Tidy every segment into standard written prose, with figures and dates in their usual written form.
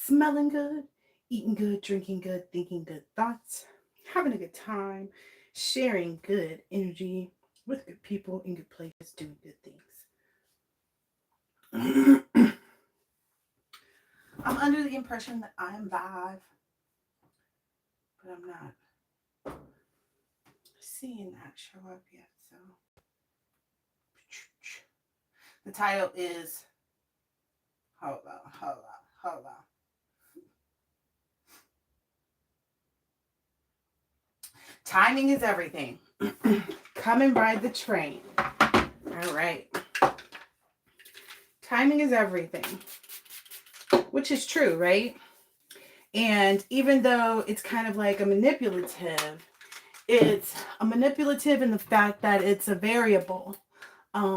smelling good, eating good, drinking good, thinking good thoughts, having a good time, sharing good energy with good people in good places, doing good things. I'm under the impression that I am live, but I'm not seeing that show up yet. So the title is hold on, hold on, hold on. Timing is everything. Come and ride the train. All right. Timing is everything, which is true, right? And even though it's kind of like a manipulative, it's a manipulative in the fact that it's a variable.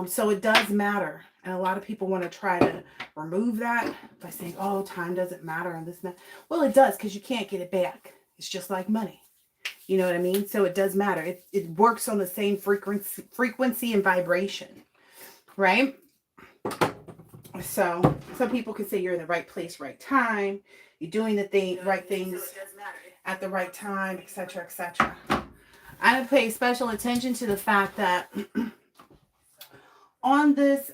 So it does matter. And a lot of people want to try to remove that by saying, oh, time doesn't matter and this and that. Well, it does, because you can't get it back. It's just like money. You know what I mean? So it does matter. It works on the same frequency and vibration, right? So some people could say you're in the right place, right time. You're doing the right things at the right time, etc., etc. I would pay special attention to the fact that on this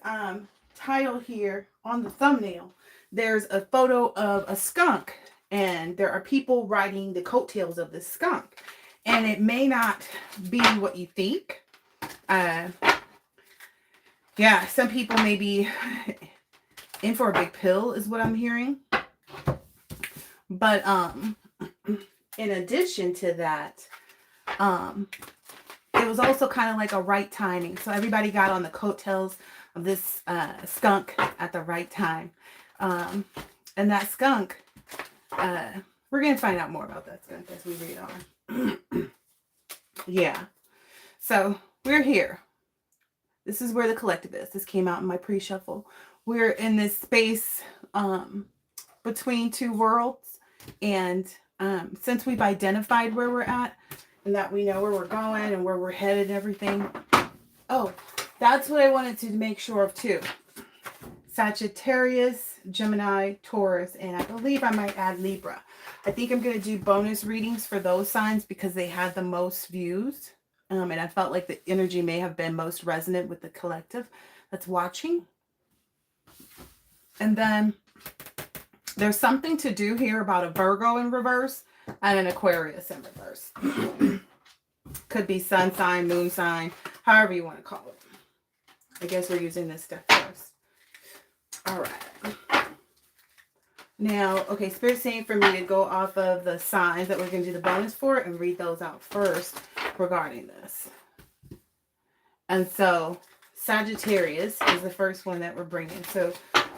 title here, on the thumbnail, there's a photo of a skunk, and there are people riding the coattails of this skunk. And it may not be what you think. Yeah, some people may be in for a big pill, is what I'm hearing. But in addition to that, it was also kind of like a right timing. So everybody got on the coattails of this skunk at the right time. And that skunk, we're going to find out more about that skunk as we read on. Yeah. So we're here. This is where the collective is. This came out in my pre-shuffle. We're in this space between two worlds. And since we've identified where we're at and that we know where we're going and where we're headed and everything. Oh, that's what I wanted to make sure of too. Sagittarius, Gemini, Taurus, and I believe I might add Libra. I think I'm going to do bonus readings for those signs because they had the most views. And I felt like the energy may have been most resonant with the collective that's watching. And then there's something to do here about a Virgo in reverse and an Aquarius in reverse. Could be sun sign, moon sign, however you want to call it. I guess we're using this stuff first. All right. Now, okay, Spirit's saying for me to go off of the signs that we're going to do the bonus for and read those out first regarding this. And so Sagittarius is the first one that we're bringing. So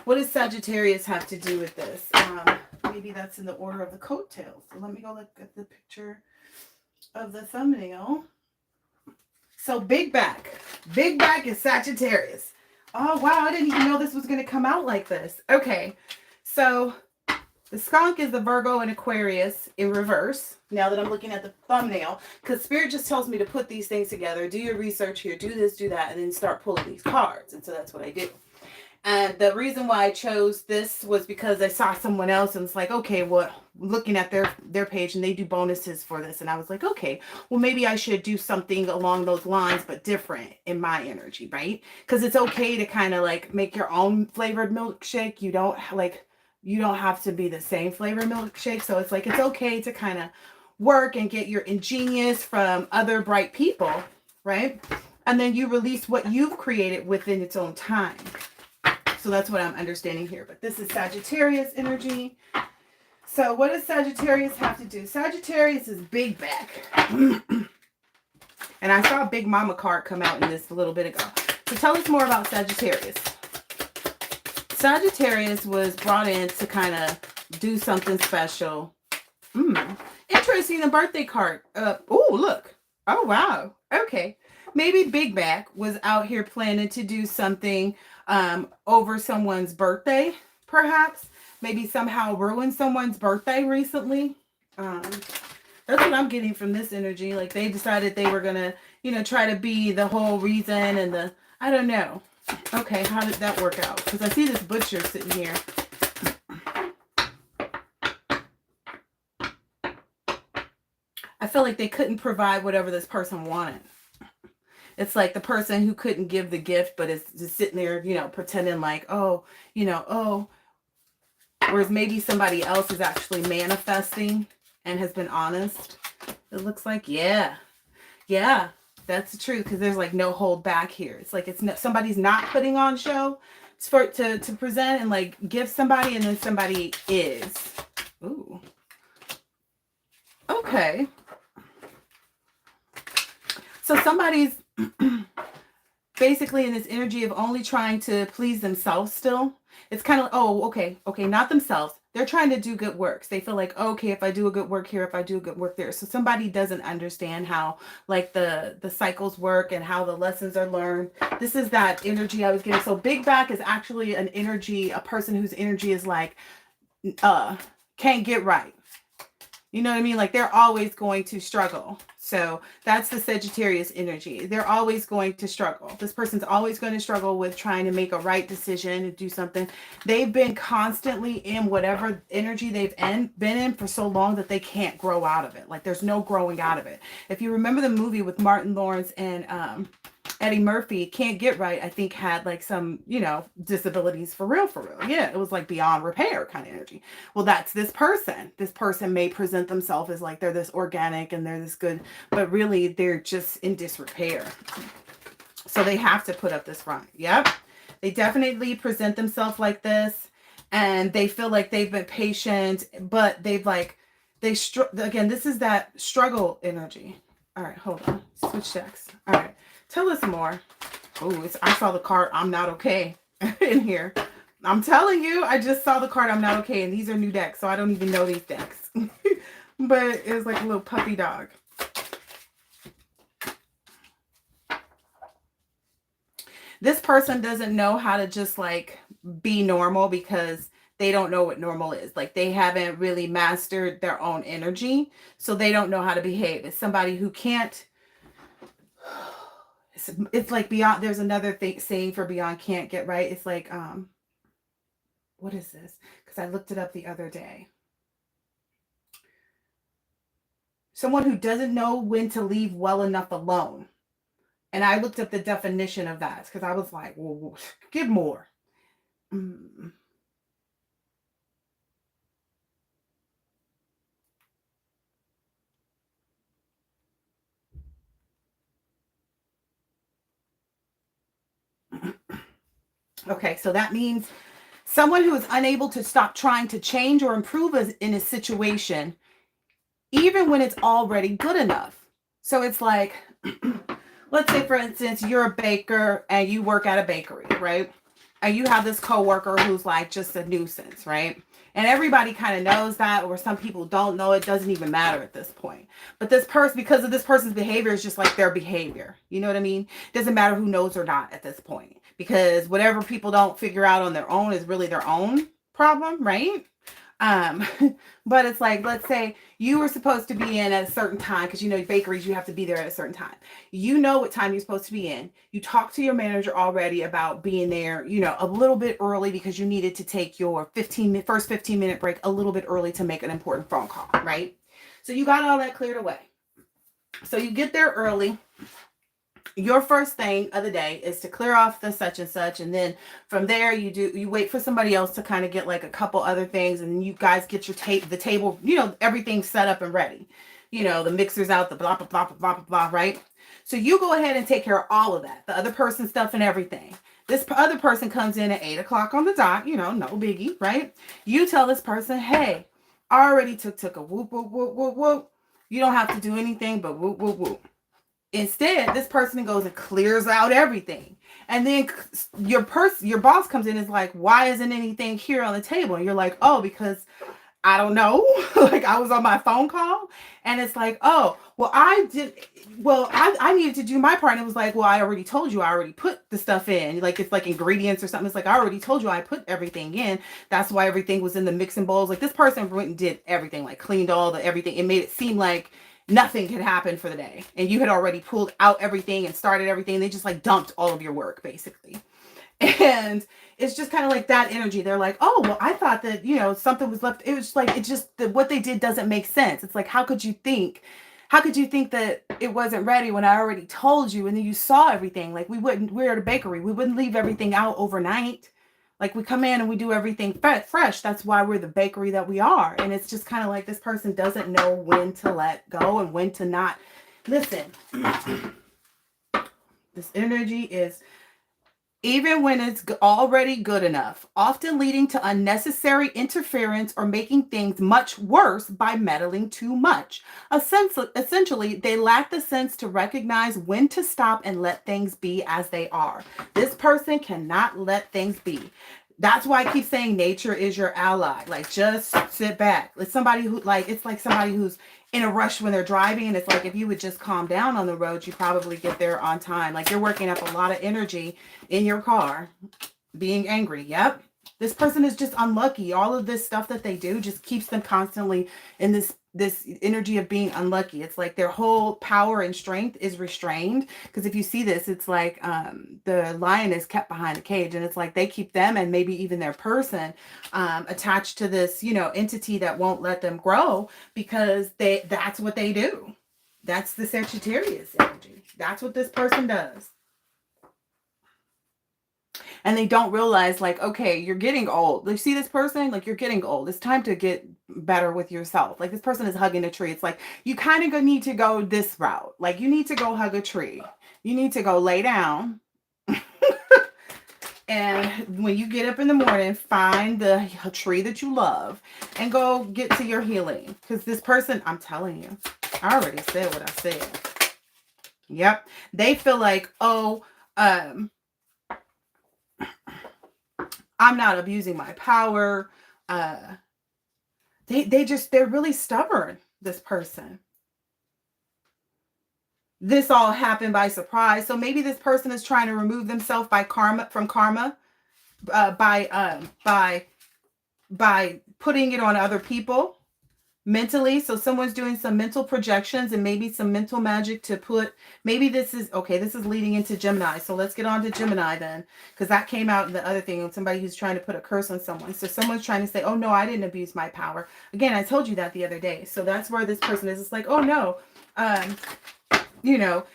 what does Sagittarius have to do with this? Maybe that's in the order of the coattails. So let me go look at the picture of the thumbnail. So big back. Big back is Sagittarius. Oh, wow. I didn't even know this was going to come out like this. Okay. So the skunk is the Virgo and Aquarius in reverse. Now that I'm looking at the thumbnail, because Spirit just tells me to put these things together, do your research here, do this, do that, and then start pulling these cards. And so that's what I do. And the reason why I chose this was because I saw someone else and it's like, okay, well, looking at their page and they do bonuses for this. And I was like, okay, well, maybe I should do something along those lines, but different in my energy, right? Because it's okay to kind of like make your own flavored milkshake. You don't have to be the same flavored milkshake. So it's like, it's okay to kind of work and get your ingenious from other bright people, right? And then you release what you've created within its own time. So that's what I'm understanding here. But this is Sagittarius energy. So what does Sagittarius have to do? Sagittarius is big back. And I saw a Big Mama card come out in this a little bit ago. So tell us more about Sagittarius. Sagittarius was brought in to kind of do something special. Interesting, the birthday card. Oh, look. Oh, wow. Okay. Maybe Big Back was out here planning to do something over someone's birthday, perhaps. Maybe somehow ruin someone's birthday recently. That's what I'm getting from this energy. Like they decided they were going to, try to be the whole reason and I don't know. Okay, how did that work out? Because I see this butcher sitting here. I feel like they couldn't provide whatever this person wanted. It's like the person who couldn't give the gift, but is just sitting there, pretending like, oh, oh. Whereas maybe somebody else is actually manifesting and has been honest. It looks like, yeah, that's the truth. Because there's like no hold back here. It's like somebody's not putting on show to present and like give somebody, and then somebody is. Ooh. Okay. So somebody's basically in this energy of only trying to please themselves still. It's kind of, oh, okay, not themselves. They're trying to do good works. They feel like, okay, if I do a good work here, if I do a good work there. So somebody doesn't understand how like the cycles work and how the lessons are learned. This is that energy I was getting. So big back is actually an energy, a person whose energy is like, can't get right. You know what I mean? Like they're always going to struggle. So that's the Sagittarius energy. They're always going to struggle. This person's always going to struggle with trying to make a right decision, to do something. They've been constantly in whatever energy they've been in for so long that they can't grow out of it. Like there's no growing out of it. If you remember the movie with Martin Lawrence and Eddie Murphy, Can't Get Right, I think had like some, disabilities for real. Yeah, it was like beyond repair kind of energy. Well, that's this person. This person may present themselves as like they're this organic and they're this good, but really they're just in disrepair. So they have to put up this front. Yep. They definitely present themselves like this, and they feel like they've been patient, but again, this is that struggle energy. All right, hold on. Switch decks. All right. Tell us more. Oh, I saw the card, I'm not okay, in here. I'm telling you, I just saw the card, I'm not okay. And these are new decks, so I don't even know these decks. But it was like a little puppy dog. This person doesn't know how to just like be normal because they don't know what normal is. Like they haven't really mastered their own energy. So they don't know how to behave. It's somebody who can't. It's like beyond, there's another thing saying for beyond can't get right. It's like, what is this? Because I looked it up the other day. Someone who doesn't know when to leave well enough alone. And I looked up the definition of that because I was like, well, give more. Okay, so that means someone who is unable to stop trying to change or improve in a situation, even when it's already good enough. So it's like, let's say, for instance, you're a baker and you work at a bakery, right? And you have this coworker who's like just a nuisance, right? And everybody kind of knows that, or some people don't know. It doesn't even matter at this point. But this person, because of this person's behavior, is just like their behavior. You know what I mean? Doesn't matter who knows or not at this point. Because whatever people don't figure out on their own is really their own problem, right? But it's like, let's say you were supposed to be in at a certain time, because bakeries, you have to be there at a certain time. You know what time you're supposed to be in. You talk to your manager already about being there, a little bit early because you needed to take your first 15-minute break a little bit early to make an important phone call, right? So you got all that cleared away. So you get there early. Your first thing of the day is to clear off the such and such, and then from there you wait for somebody else to kind of get like a couple other things, and then you guys get your the table, everything's set up and ready. The mixer's out, the blah blah blah blah blah blah, right? So you go ahead and take care of all of that, the other person's stuff and everything. This other person comes in at 8 o'clock on the dot, no biggie, right? You tell this person, hey, I already took a whoop whoop whoop whoop whoop. You don't have to do anything but whoop whoop whoop. Instead, this person goes and clears out everything. And then your boss comes in and is like, why isn't anything here on the table? And you're like, oh, because I don't know. Like I was on my phone call. And it's like, oh, well, I needed to do my part. And it was like, well, I already told you, I already put the stuff in. Like it's like ingredients or something. It's like, I already told you I put everything in. That's why everything was in the mixing bowls. Like this person went and did everything, like cleaned all the everything. It made it seem like nothing had happened for the day, and you had already pulled out everything and started everything. They just like dumped all of your work basically. And it's just kind of like that energy. They're like, oh, well, I thought that, something was left. It was like, what they did doesn't make sense. It's like, how could you think How could you think that it wasn't ready when I already told you and then you saw everything? Like we're at a bakery. We wouldn't leave everything out overnight. Like we come in and we do everything fresh. That's why we're the bakery that we are. And it's just kind of like this person doesn't know when to let go and when to not. Listen, this energy is, even when it's already good enough, often leading to unnecessary interference or making things much worse by meddling too much. Essentially, they lack the sense to recognize when to stop and let things be as they are. This person cannot let things be. That's why I keep saying nature is your ally. Like, just sit back. It's somebody who, like, it's like somebody who's in a rush when they're driving, and it's like, if you would just calm down on the road, you probably get there on time. Like, you're working up a lot of energy in your car, being angry. Yep. This person is just unlucky. All of this stuff that they do just keeps them constantly in this energy of being unlucky. It's like their whole power and strength is restrained. Because if you see this, it's like the lion is kept behind the cage, and it's like they keep them and maybe even their person attached to this, you know, entity that won't let them grow, because that's what they do. That's the Sagittarius energy. That's what this person does. And they don't realize, like, okay, you're getting old. You see this person, like, you're getting old. It's time to get better with yourself. Like, this person is hugging a tree. It's like, you kind of need to go this route. Like, you need to go hug a tree. You need to go lay down. And when you get up in the morning, find the tree that you love and go get to your healing. Because this person, I'm telling you, I already said what I said. Yep. They feel like, oh, I'm not abusing my power. They're really stubborn, this person. This all happened by surprise. So maybe this person is trying to remove themselves by karma, by putting it on other people mentally. So someone's doing some mental projections and maybe some mental magic to put, maybe this is, okay, this is leading into Gemini. So let's get on to Gemini then, because that came out in the other thing, somebody who's trying to put a curse on someone. So someone's trying to say, oh no, I didn't abuse my power. Again, I told you that the other day. So that's where this person is. It's like, oh no, you know,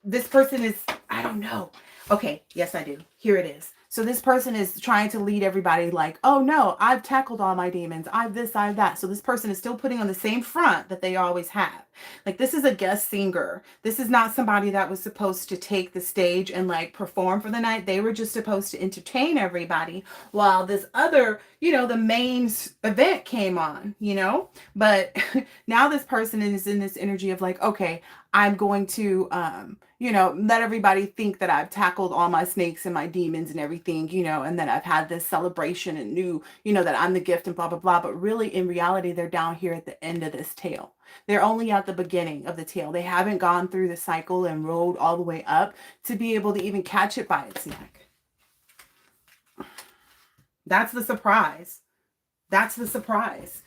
this person is, I don't know. Okay, yes, I do. Here it is. So this person is trying to lead everybody like, oh no, I've tackled all my demons. I've this, I've that. So this person is still putting on the same front that they always have. Like, this is a guest singer. This is not somebody that was supposed to take the stage and like perform for the night. They were just supposed to entertain everybody while this other, you know, the main event came on, you know. But now this person is in this energy of like, okay, I'm going to, you know, let everybody think that I've tackled all my snakes and my demons and everything, you know, and then I've had this celebration and knew, you know, that I'm the gift and blah, blah, blah. But really, in reality, they're down here at the end of this tale. They're only at the beginning of the tale. They haven't gone through the cycle and rode all the way up to be able to even catch it by its neck. That's the surprise. That's the surprise.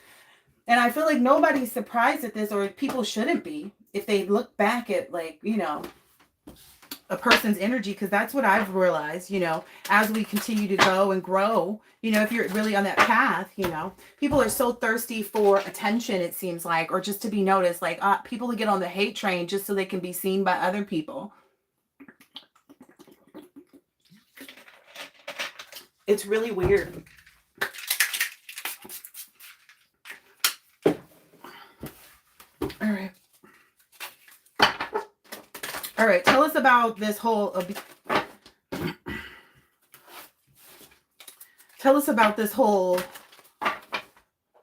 And I feel like nobody's surprised at this, or people shouldn't be, if they look back at, like, you know, a person's energy, because that's what I've realized, you know, as we continue to go and grow, you know, if you're really on that path, you know, people are so thirsty for attention, it seems like, or just to be noticed, like people who get on the hate train just so they can be seen by other people. It's really weird. All right. All right, tell us about this whole,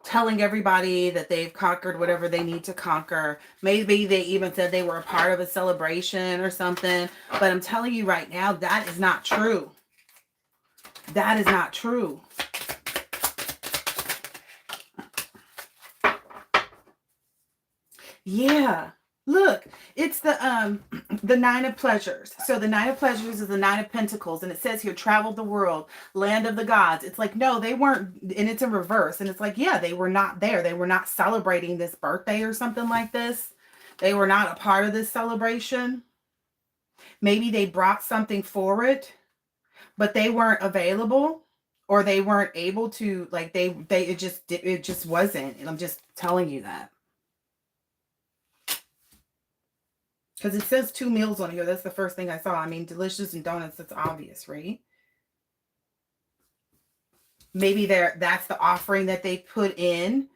telling everybody that they've conquered whatever they need to conquer. Maybe they even said they were a part of a celebration or something, but I'm telling you right now, that is not true. That is not true. Yeah. Look, it's the Nine of Pleasures. So the Nine of Pleasures is the Nine of Pentacles. And it says here, traveled the world, land of the gods. It's like, no, they weren't. And it's in reverse. And it's like, yeah, they were not there. They were not celebrating this birthday or something like this. They were not a part of this celebration. Maybe they brought something for it, but they weren't available, or they weren't able to, like, it just wasn't. And I'm just telling you that. Because it says 2 meals on here. That's the first thing I saw. I mean, delicious and donuts, that's obvious, right? Maybe that's the offering that they put in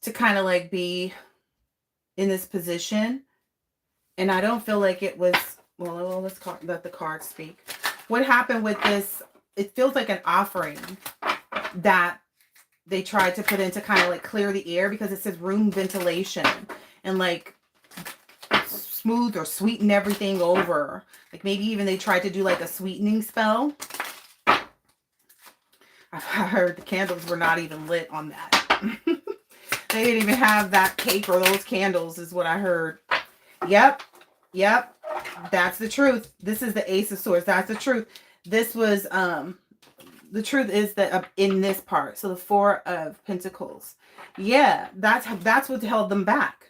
to kind of like be in this position. And I don't feel like it was, well, let the cards speak. What happened with this, it feels like an offering that they tried to put in to kind of like clear the air, because it says room ventilation and like smooth or sweeten everything over. Like maybe even they tried to do like a sweetening spell. I've heard the candles were not even lit on that. They didn't even have that cake or those candles is what I heard. Yep. Yep. That's the truth. This is the Ace of Swords. That's the truth. This was, the truth is that in this part. So the 4 of Pentacles. Yeah. That's what held them back.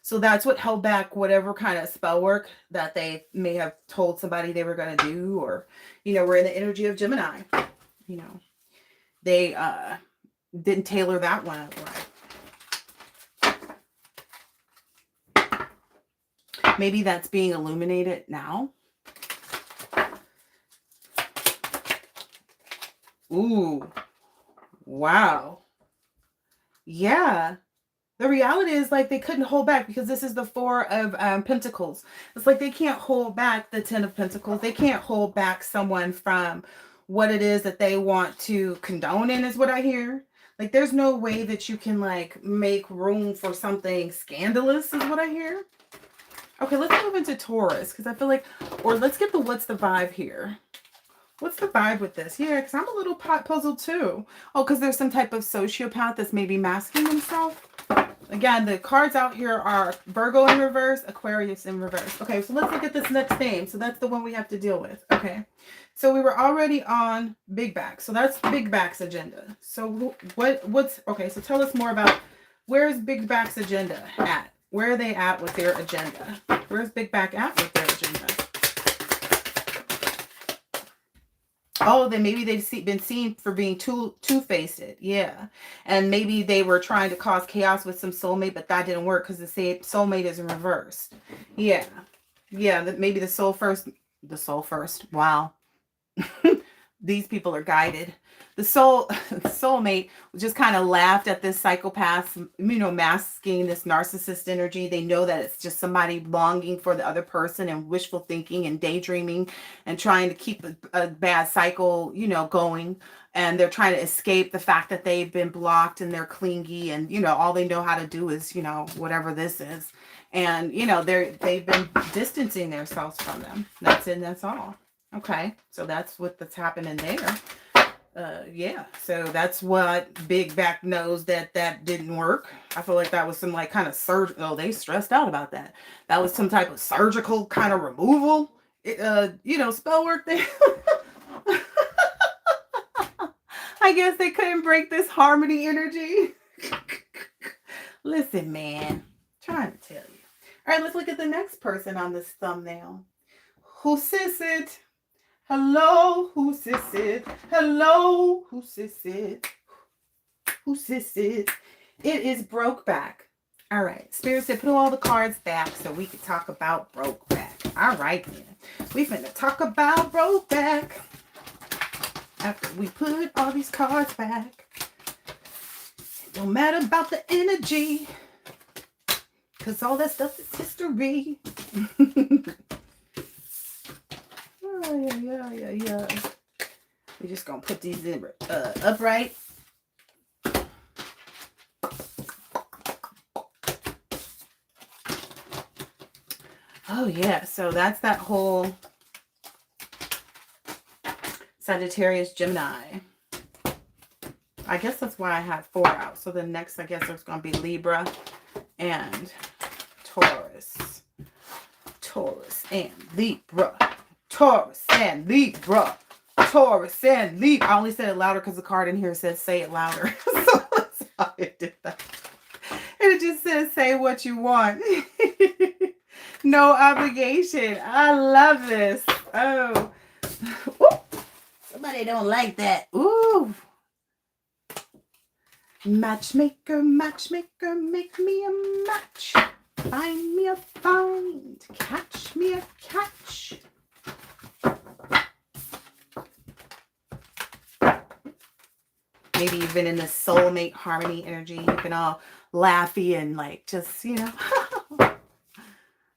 So that's what held back whatever kind of spell work that they may have told somebody they were going to do, or, you know, we're in the energy of Gemini, you know, they, didn't tailor that one up right. Maybe that's being illuminated now. Ooh. Wow. Yeah. The reality is like they couldn't hold back, because this is the 4 of Pentacles. It's like they can't hold back the 10 of Pentacles. They can't hold back someone from what it is that they want to condone in, is what I hear. Like there's no way that you can like make room for something scandalous, is what I hear. Okay, let's move into Taurus, because I feel like, or let's get the what's the vibe here. What's the vibe with this? Yeah, because I'm a little puzzled too. Oh, because there's some type of sociopath that's maybe masking himself. Again, the cards out here are Virgo in reverse, Aquarius in reverse. Okay, so let's look at this next name. So that's the one we have to deal with. Okay, so we were already on Big Back. So that's Big Back's agenda. So what's, okay, so tell us more about, where's Big Back's agenda at? Where are they at with their agenda? Where's Big Back at with their agenda? Oh, then maybe they've been seen for being two-faced. Yeah. And maybe they were trying to cause chaos with some soulmate, but that didn't work because the soulmate is in reverse. Yeah. Yeah, maybe the soul first. Wow. These people are guided. The soulmate just kind of laughed at this psychopath, you know, masking this narcissist energy. They know that it's just somebody longing for the other person and wishful thinking and daydreaming and trying to keep a bad cycle, you know, going. And they're trying to escape the fact that they've been blocked and they're clingy and, you know, all they know how to do is, you know, whatever this is. And, you know, they've been distancing themselves from them. That's it. That's all. Okay. So that's that's happening there. Yeah, so that's what Big Back knows that didn't work. I feel like that was some like kind of oh, they stressed out about that. That was some type of surgical kind of removal, you know, spell work there. I guess they couldn't break this harmony energy. Listen, man, I'm trying to tell you. All right, let's look at the next person on this thumbnail. Who sis it? Hello, who sis it? Hello, who sis it? Who sis it? It is Brokeback. All right, Spirit said put all the cards back so we can talk about Brokeback. All right, then. We finna talk about Brokeback after we put all these cards back. Don't matter about the energy, because all that stuff is history. Yeah. We're just gonna put these in upright. Oh yeah, so that's that whole Sagittarius, Gemini. I guess that's why I have 4 out. So the next, I guess, there's gonna be Libra and Taurus. Taurus and Libra. Taurus and Libra. Taurus and Libra. I only said it louder because the card in here says say it louder. So that's how I did that. And it just says say what you want. No obligation. I love this. Oh. Ooh. Somebody don't like that. Ooh. Matchmaker, matchmaker, make me a match. Find me a find. Catch me a catch. Maybe even in the soulmate harmony energy, you can all laughy and like just, you know,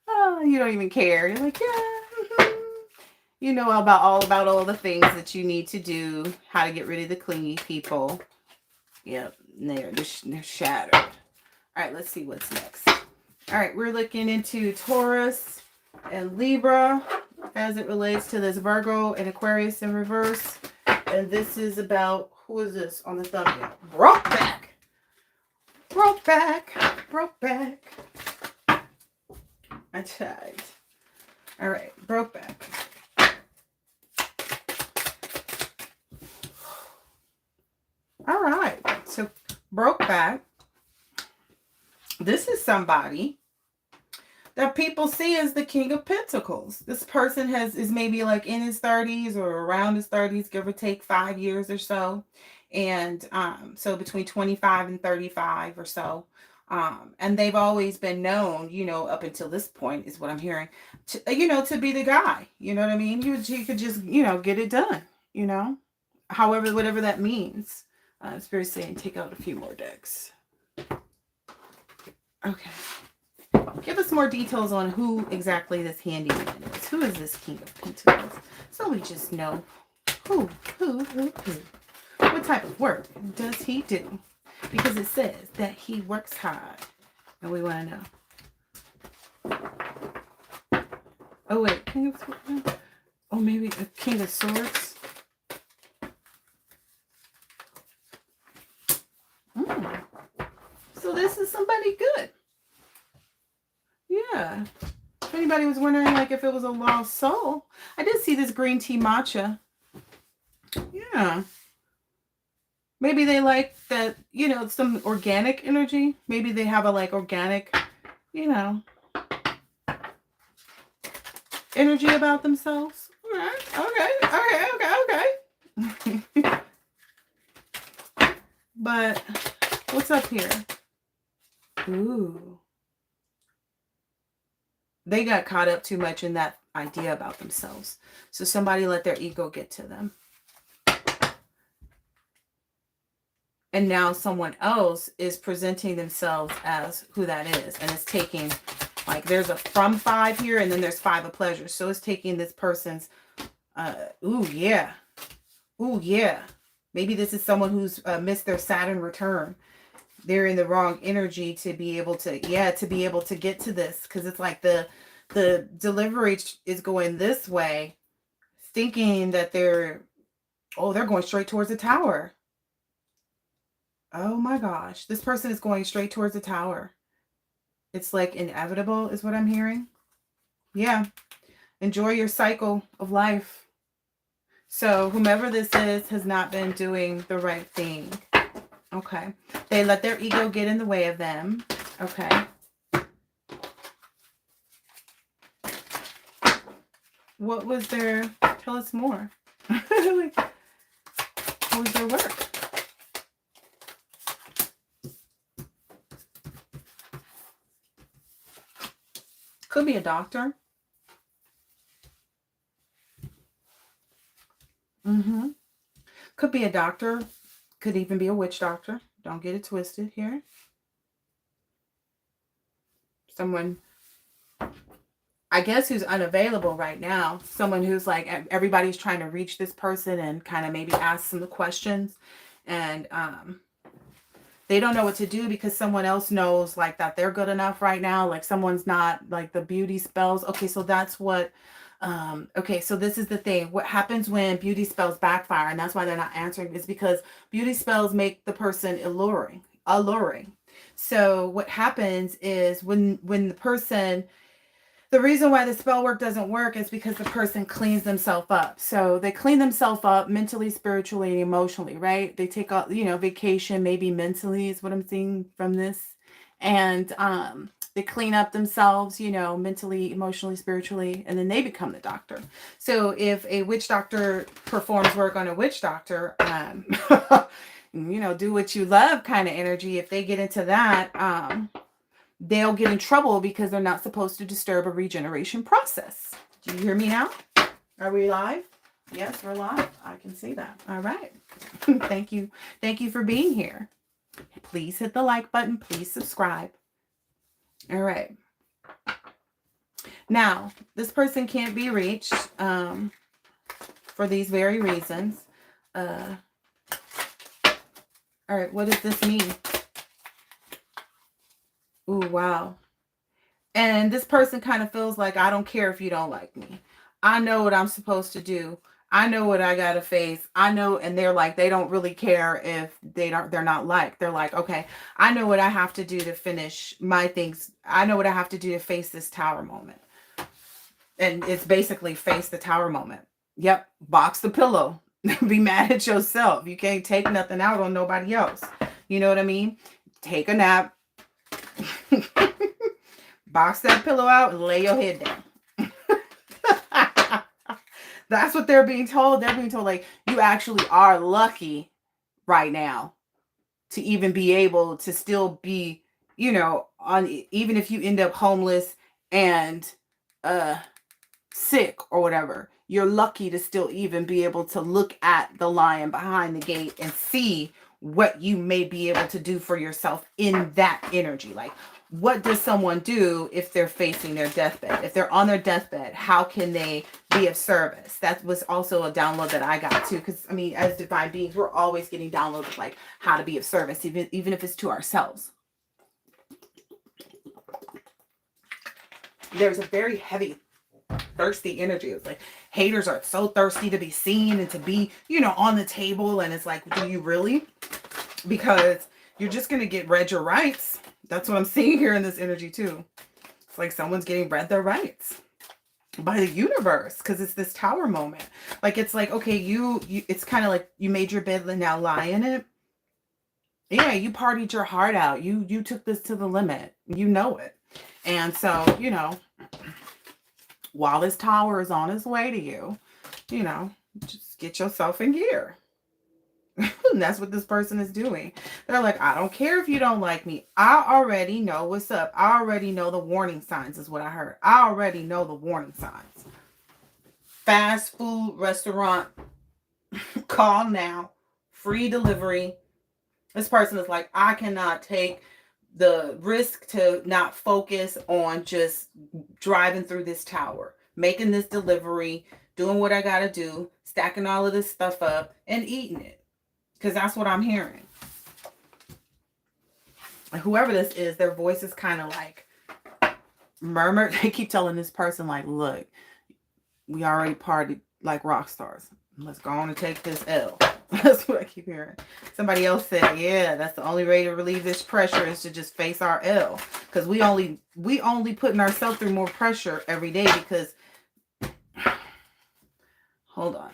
oh, you don't even care. You're like, yeah, you know all about all the things that you need to do, how to get rid of the clingy people. Yep, they're shattered. All right, let's see what's next. All right, we're looking into Taurus and Libra as it relates to this Virgo and Aquarius in reverse. And this is about, who is this on the thumbnail? Broke back. Broke back. Broke back. I tried. All right, broke back. All right, so broke back. This is somebody that people see as the King of Pentacles. This person is maybe like in his 30s or around his 30s, give or take 5 years or so. And so between 25 and 35 or so. And they've always been known, you know, up until this point is what I'm hearing, to, you know, to be the guy. You know what I mean? You could just, you know, get it done, you know, however, whatever that means. Spirit saying take out a few more decks. Okay. Give us more details on who exactly this handyman is. Who is this King of Pentacles? So we just know who. What type of work does he do? Because it says that he works hard. And we want to know. Oh, wait. King of Swords? Oh, maybe a King of Swords? So this is somebody good. Yeah. If anybody was wondering, like, if it was a lost soul, I did see this green tea matcha. Yeah. Maybe they like that, you know, some organic energy. Maybe they have a, like, organic, you know, energy about themselves. All right. Okay. But what's up here? Ooh. They got caught up too much in that idea about themselves. So somebody let their ego get to them. And now someone else is presenting themselves as who that is. And it's taking, like, there's a from 5 here, and then there's 5 of pleasure. So it's taking this person's, ooh, yeah. Maybe this is someone who's missed their Saturn return. They're in the wrong energy to be able to, to be able to get to this. Because it's like the delivery is going this way, thinking that they're going straight towards the tower. Oh my gosh. This person is going straight towards the tower. It's like inevitable is what I'm hearing. Yeah. Enjoy your cycle of life. So whomever this is has not been doing the right thing. Okay. They let their ego get in the way of them. Okay. What was their, tell us more. What was their work? Could be a doctor. Could be a doctor. Could even be a witch doctor. Don't get it twisted here. Someone, I guess, who's unavailable right now. Someone who's like, everybody's trying to reach this person and kind of maybe ask some questions. And they don't know what to do because someone else knows like that they're good enough right now. Like someone's not, like the beauty spells. Okay, so that's what, okay, so this is the thing. What happens when beauty spells backfire, and that's why they're not answering, is because beauty spells make the person alluring. So what happens is when the person, the reason why the spell work doesn't work is because the person cleans themselves up. So they clean themselves up mentally, spiritually, and emotionally, right? They take a, vacation, maybe mentally is what I'm seeing from this. And they clean up themselves, mentally, emotionally, spiritually, and then they become the doctor. So if a witch doctor performs work on a witch doctor, do what you love kind of energy, if they get into that, they'll get in trouble because they're not supposed to disturb a regeneration process. Do you hear me now? Are we live? Yes, we're live. I can see that. All right. Thank you. Thank you for being here. Please hit the like button. Please subscribe. All right. Now, this person can't be reached for these very reasons. All right. What does this mean? Ooh, wow. And this person kind of feels like, I don't care if you don't like me. I know what I'm supposed to do. I know what I got to face. I know. And they're like, they don't really care if they're not liked. They're like, okay, I know what I have to do to finish my things. I know what I have to do to face this tower moment. And it's basically face the tower moment. Yep. Box the pillow. Be mad at yourself. You can't take nothing out on nobody else. You know what I mean? Take a nap. Box that pillow out and lay your head down. That's what they're being told. They're being told, like, you actually are lucky right now to even be able to still be, you know, on, even if you end up homeless and sick or whatever, you're lucky to still even be able to look at the lion behind the gate and see what you may be able to do for yourself in that energy. Like, what does someone do if they're facing their deathbed? If they're on their deathbed, how can they be of service? That was also a download that I got too. Because, I mean, as divine beings, we're always getting downloads like how to be of service, even if it's to ourselves. There's a very heavy, thirsty energy. It's like haters are so thirsty to be seen and to be, you know, on the table. And it's like, do you really? Because you're just going to get read your rights. That's what I'm seeing here in this energy too. It's like someone's getting read their rights by the universe because it's this tower moment. Like, it's like, okay, you it's kind of like you made your bed and now lie in it. Yeah, you partied your heart out. You took this to the limit. You know it. And so, you know, while this tower is on its way to you, you know, just get yourself in gear. And that's what this person is doing. They're like, I don't care if you don't like me. I already know what's up. I already know the warning signs is what I heard. I already know the warning signs. Fast food restaurant. Call now. Free delivery. This person is like, I cannot take the risk to not focus on just driving through this tower, making this delivery, doing what I got to do, stacking all of this stuff up and eating it. Because that's what I'm hearing. And whoever this is, their voice is kind of like murmured. They keep telling this person, like, look, we already partied like rock stars. Let's go on and take this L. That's what I keep hearing. Somebody else said, yeah, that's the only way to relieve this pressure is to just face our L. Because we only putting ourselves through more pressure every day because, hold on.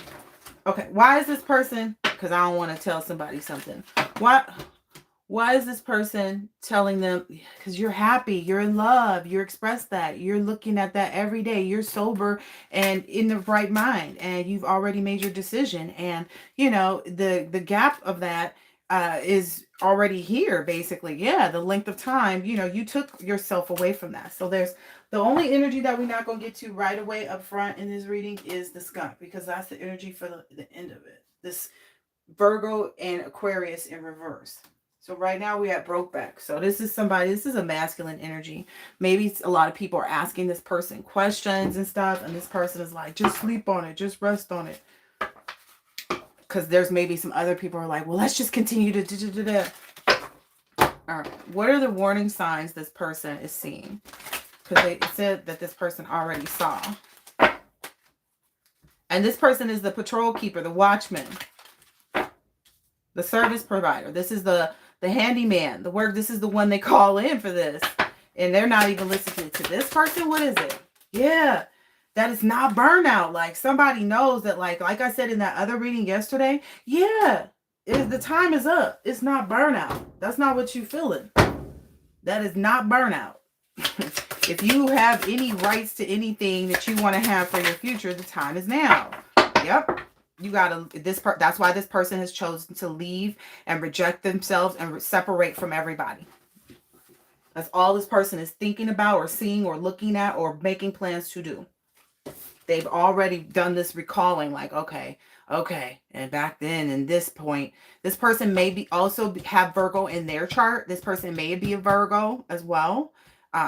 Okay, why is this person, because I don't want to tell somebody something. Why is this person telling them, because you're happy, you're in love, you express that, you're looking at that every day, you're sober and in the right mind, and you've already made your decision. And, you know, the gap of that is already here, basically. Yeah, the length of time, you know, you took yourself away from that. So there's the only energy that we're not going to get to right away up front in this reading is the skunk, because that's the energy for the end of it. This Virgo and Aquarius in reverse. So right now we have Brokeback. So this is somebody, this is a masculine energy. Maybe a lot of people are asking this person questions and stuff. And this person is like, just sleep on it. Just rest on it. Because there's maybe some other people who are like, well, let's just continue to do. All right. What are the warning signs this person is seeing? Because they said that this person already saw. And this person is the patrol keeper, the watchman, the service provider. This is the handyman, the work. This is the one they call in for this. And they're not even listening to this person. What is it? Yeah, that is not burnout. Like somebody knows that, like I said in that other reading yesterday, yeah, the time is up. It's not burnout. That's not what you're feeling. That is not burnout. If you have any rights to anything that you want to have for your future, the time is now. Yep. You gotta, that's why this person has chosen to leave and reject themselves and separate from everybody. That's all this person is thinking about or seeing or looking at or making plans to do. They've already done this recalling, like, okay, and back then, in this point, this person may be also have Virgo in their chart. This person may be a Virgo as well.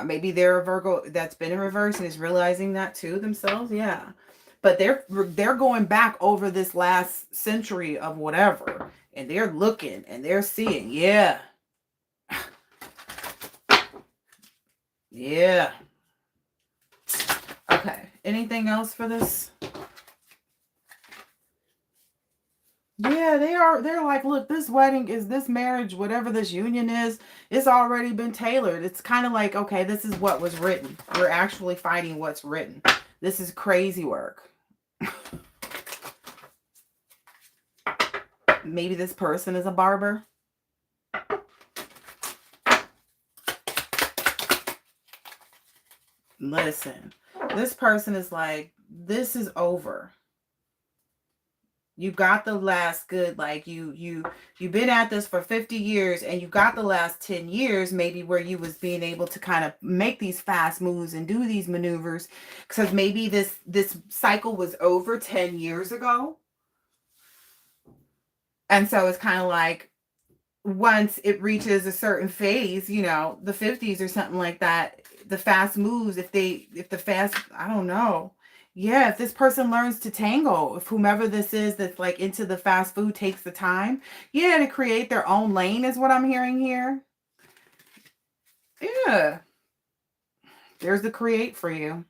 Maybe they're a Virgo that's been in reverse and is realizing that too themselves. Yeah, but they're going back over this last century of whatever, and they're looking and they're seeing. Yeah, yeah. Okay. Anything else for this? Yeah, they're like, look, this wedding is this marriage, whatever this union is, it's already been tailored. It's kind of like, okay, this is what was written. We're actually fighting what's written. This is crazy work. Maybe this person is a barber. Listen, this person is like, this is over. You got the last good, like you've been at this for 50 years and you got the last 10 years maybe where you was being able to kind of make these fast moves and do these maneuvers, because maybe this cycle was over 10 years ago. And so it's kind of like, once it reaches a certain phase, you know, the 50s or something like that, the fast moves, if the fast, I don't know. Yeah, if this person learns to tango, if whomever this is that's like into the fast food takes the time, yeah, to create their own lane is what I'm hearing here. Yeah. There's the create for you.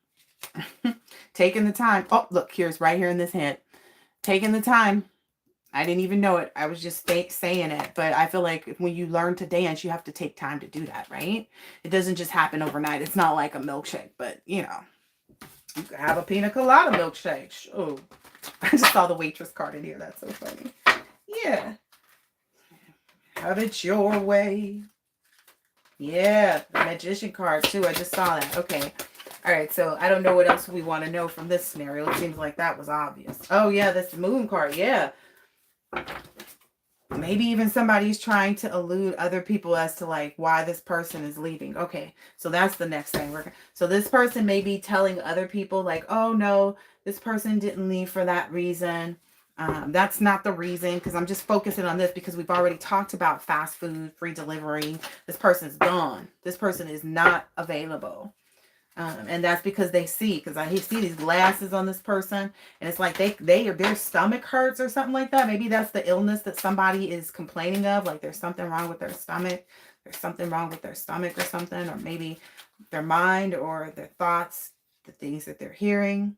Taking the time. Oh, look, here's right here in this hint. Taking the time. I didn't even know it. I was just saying it. But I feel like when you learn to dance, you have to take time to do that, right? It doesn't just happen overnight. It's not like a milkshake, but you know, you can have a pina colada milkshake. Oh, I just saw the waitress card in here. That's so funny. Yeah. Have it your way. Yeah. The magician card too. I just saw that. Okay. All right. So I don't know what else we want to know from this scenario. It seems like that was obvious. Oh yeah. This moon card. Yeah. Maybe even somebody's trying to elude other people as to like why this person is leaving. Okay, so that's the next thing. So this person may be telling other people like, oh no, this person didn't leave for that reason. That's not the reason, because I'm just focusing on this because we've already talked about fast food, free delivery. This person's gone. This person is not available. And that's because they see, because I see these glasses on this person, and it's like their stomach hurts or something like that. Maybe that's the illness that somebody is complaining of, like there's something wrong with their stomach. There's something wrong with their stomach or something, or maybe their mind or their thoughts, the things that they're hearing.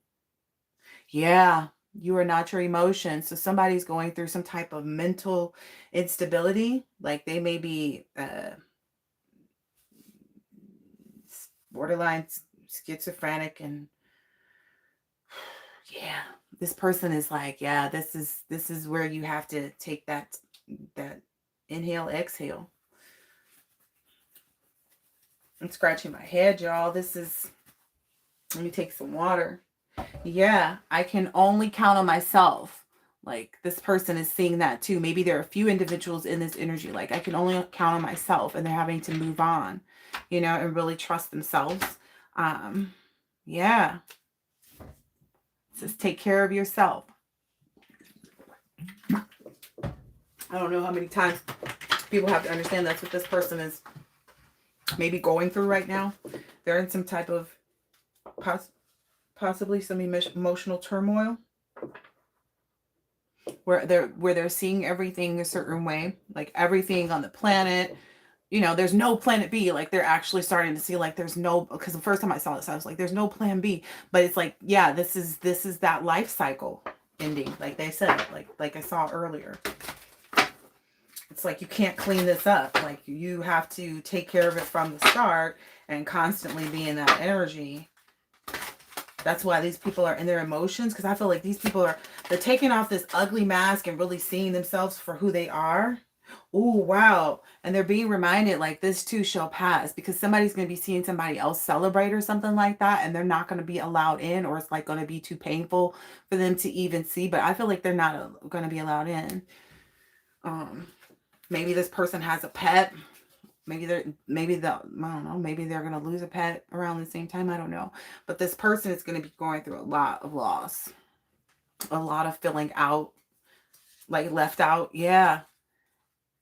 Yeah, you are not your emotions. So somebody's going through some type of mental instability, like they may be borderline schizophrenic, and yeah, this person is like, yeah, this is where you have to take that inhale, exhale. I'm scratching my head, y'all. This is, let me take some water. Yeah, I can only count on myself. Like this person is seeing that too. Maybe there are a few individuals in this energy, like I can only count on myself, and they're having to move on, you know, and really trust themselves. Yeah. It says take care of yourself. I don't know how many times people have to understand that's what this person is maybe going through right now. They're in some type of possibly some emotional turmoil where they're seeing everything a certain way, like everything on the planet. You know, there's no planet B. Like they're actually starting to see like there's no, because the first time I saw this, I was like, there's no plan B. But it's like, yeah, this is that life cycle ending. Like they said, like I saw earlier. It's like you can't clean this up. Like you have to take care of it from the start and constantly be in that energy. That's why these people are in their emotions, because I feel like these people they're taking off this ugly mask and really seeing themselves for who they are. Oh, wow. And they're being reminded like this too shall pass, because somebody's going to be seeing somebody else celebrate or something like that, and they're not going to be allowed in, or it's like going to be too painful for them to even see. But I feel like they're not going to be allowed in. Maybe this person has a pet. maybe I don't know, maybe they're going to lose a pet around the same time. I don't know. But this person is going to be going through a lot of loss, a lot of feeling out, like left out. Yeah.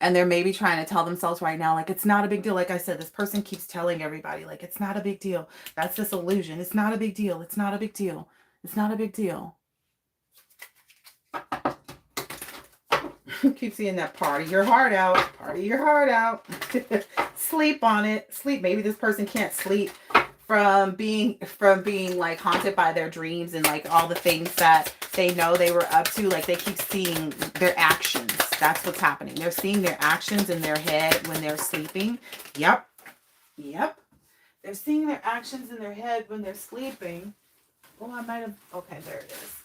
And they're maybe trying to tell themselves right now, like, it's not a big deal. Like I said, this person keeps telling everybody, like, it's not a big deal. That's this illusion. It's not a big deal. It's not a big deal. It's not a big deal. Keep seeing that. Party your heart out. Party your heart out. Sleep on it. Sleep. Maybe this person can't sleep from being like haunted by their dreams and like all the things that they know they were up to. Like they keep seeing their actions. That's what's happening. They're seeing their actions in their head when they're sleeping. Yep. Yep. They're seeing their actions in their head when they're sleeping. Oh, I might have. Okay, there it is.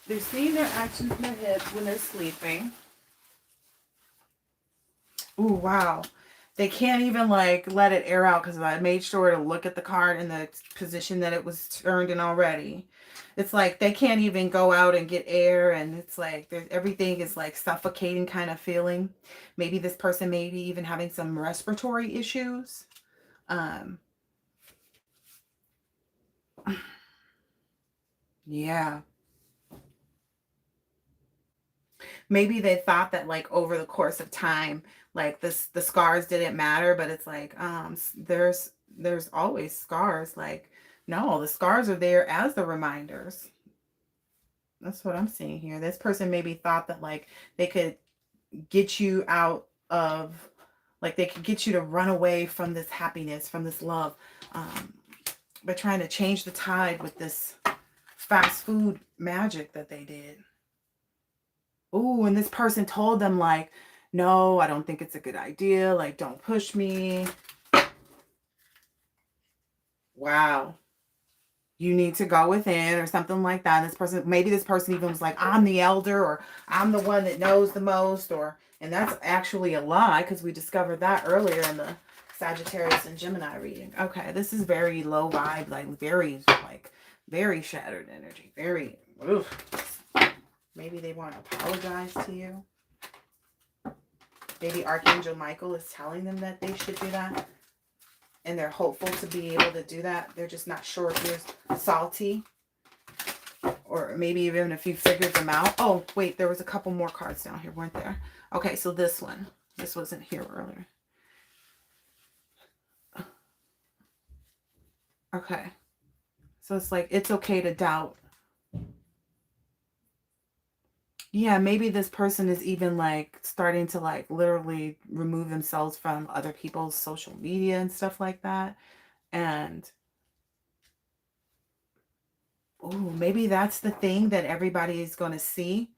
They're seeing their actions in their head when they're sleeping. Ooh, wow. They can't even like let it air out because I made sure to look at the card in the position that it was turned in already. It's like they can't even go out and get air, and it's like everything is like suffocating kind of feeling. Maybe this person may be even having some respiratory issues. Yeah. Maybe they thought that like over the course of time, like the scars didn't matter, but it's like there's always scars. Like, no, the scars are there as the reminders. That's what I'm seeing here. This person maybe thought that like they could get you out of, like they could get you to run away from this happiness, from this love, by trying to change the tide with this fast food magic that they did. Ooh, and this person told them like, no, I don't think it's a good idea. Like, don't push me. Wow. You need to go within or something like that. This person, maybe this person even was like, I'm the elder, or I'm the one that knows the most, and that's actually a lie because we discovered that earlier in the Sagittarius and Gemini reading. Okay, this is very low vibe, very shattered energy. Very, oof. Maybe they want to apologize to you. Maybe Archangel Michael is telling them that they should do that. And they're hopeful to be able to do that. They're just not sure if you're salty. Or maybe even if you figured them out. Oh, wait, there was a couple more cards down here, weren't there? Okay, so this one. This wasn't here earlier. Okay. So it's like, it's okay to doubt. Yeah, maybe this person is even like starting to like literally remove themselves from other people's social media and stuff like that. And oh, maybe that's the thing that everybody is going to see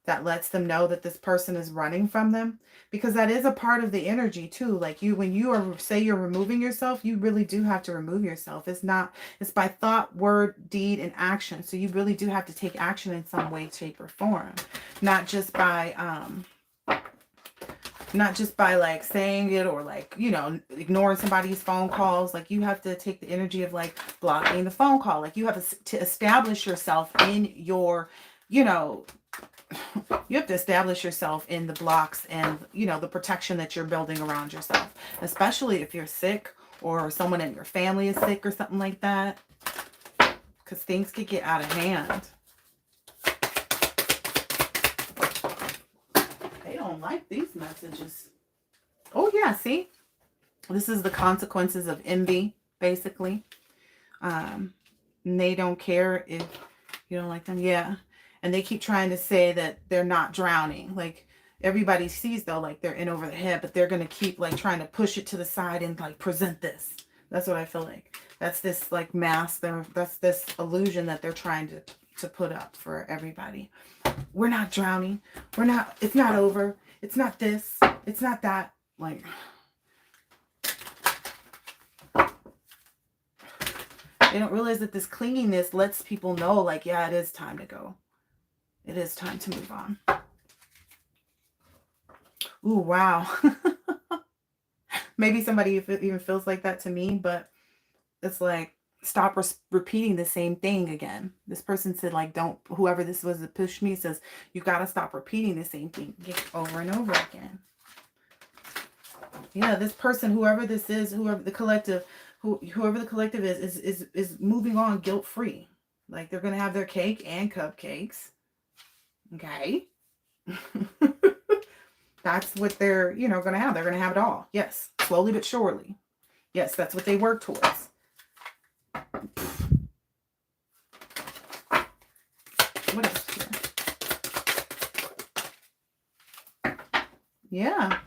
that lets them know that this person is running from them, because that is a part of the energy too. Like when you are, say you're removing yourself, you really do have to remove yourself. It's by thought, word, deed, and action. So you really do have to take action in some way, shape, or form, not just by like saying it or like, ignoring somebody's phone calls. Like you have to take the energy of like blocking the phone call. Like you have to establish yourself in your, you have to establish yourself in the blocks and, the protection that you're building around yourself, especially if you're sick or someone in your family is sick or something like that, because things could get out of hand. They don't like these messages. Oh, yeah, see? This is the consequences of envy, basically. And they don't care if you don't like them. Yeah. And they keep trying to say that they're not drowning. Like everybody sees though, like they're in over the head, but they're going to keep like trying to push it to the side and like present this. That's what I feel like. That's this like mask. That's this illusion that they're trying to put up for everybody. We're not drowning. It's not over. It's not this. It's not that. Like, they don't realize that this clinginess lets people know like, yeah, it is time to go. It is time to move on. Ooh, wow. Maybe somebody even feels like that to me, but it's like, stop repeating the same thing again. This person said like, whoever this was that pushed me says, you got to stop repeating the same thing over and over again. Yeah, this person, whoever this is, whoever the collective, whoever the collective is moving on guilt-free. Like they're gonna have their cake and cupcakes. Okay. That's what they're, gonna have. They're gonna have it all. Yes. Slowly but surely. Yes, that's what they work towards. What else here? Yeah.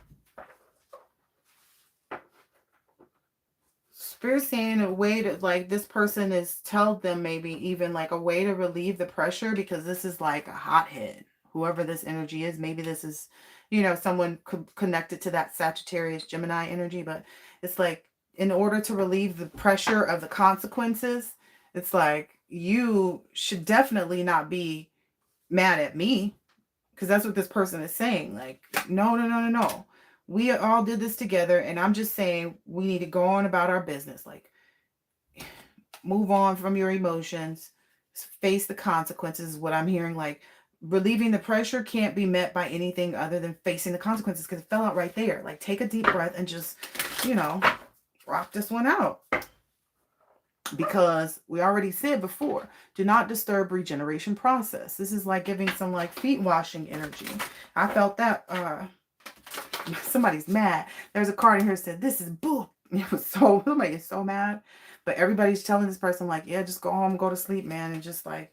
Spirit saying a way to, like, this person is, tell them maybe even like a way to relieve the pressure, because this is like a hothead. Whoever this energy is, maybe this is, someone connected to that Sagittarius Gemini energy, but it's like, in order to relieve the pressure of the consequences, it's like, you should definitely not be mad at me, because that's what this person is saying. Like, no. We all did this together, and I'm just saying we need to go on about our business. Like, move on from your emotions, face the consequences is what I'm hearing. Like, relieving the pressure can't be met by anything other than facing the consequences, because it fell out right there. Like, take a deep breath and just, rock this one out. Because we already said before, do not disturb regeneration process. This is like giving some like feet washing energy. I felt that somebody's mad. There's a card in here that said, this is bull. It was so, somebody is so mad. But everybody's telling this person like, yeah, just go home, go to sleep, man. And just like,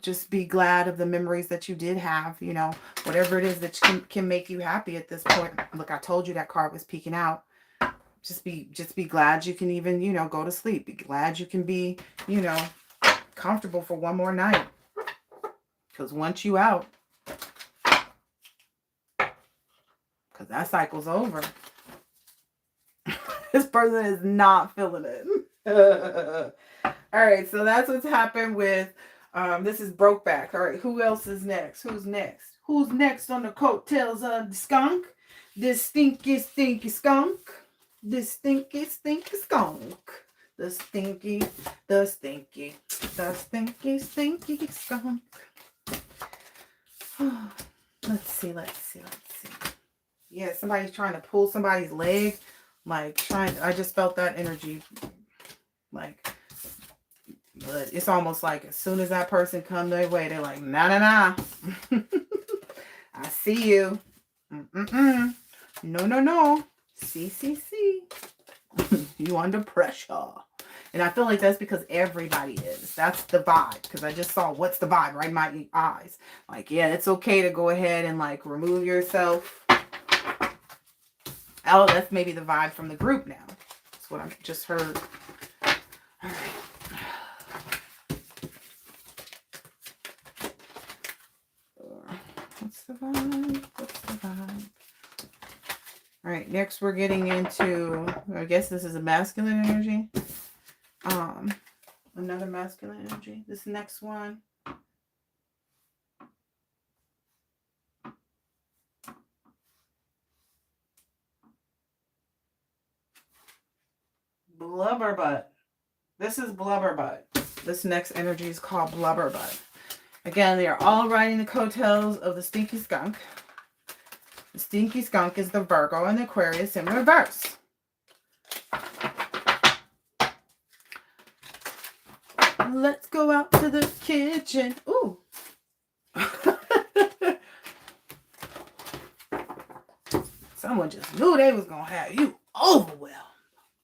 just be glad of the memories that you did have, whatever it is that can make you happy at this point. Look, I told you that card was peeking out. Just be glad you can even, go to sleep. Be glad you can be, comfortable for one more night. Because once you out, because that cycle's over. This person is not feeling it. All right, so that's what's happened with, this is Brokeback. All right, who else is next? Who's next? Who's next on the coattails of the skunk? This stinky skunk. This stinky skunk. The stinky skunk. Let's see. Yeah, somebody's trying to pull somebody's leg. Like, I just felt that energy. Like, but it's almost like as soon as that person come their way, they're like, nah. I see you. No. See. You under pressure. And I feel like that's because everybody is. That's the vibe. Because I just saw what's the vibe right in my eyes. Like, yeah, it's okay to go ahead and like remove yourself. Oh, that's maybe the vibe from the group now. That's what I just heard. All right. What's the vibe? All right, next we're getting into, I guess this is a masculine energy. Another masculine energy. This next one. Blubberbutt. This is Blubberbutt. This next energy is called Blubberbutt. Again, they are all riding the coattails of the stinky skunk. The stinky skunk is the Virgo and the Aquarius in reverse. Let's go out to the kitchen. Ooh. Someone just knew they was going to have you overwhelmed,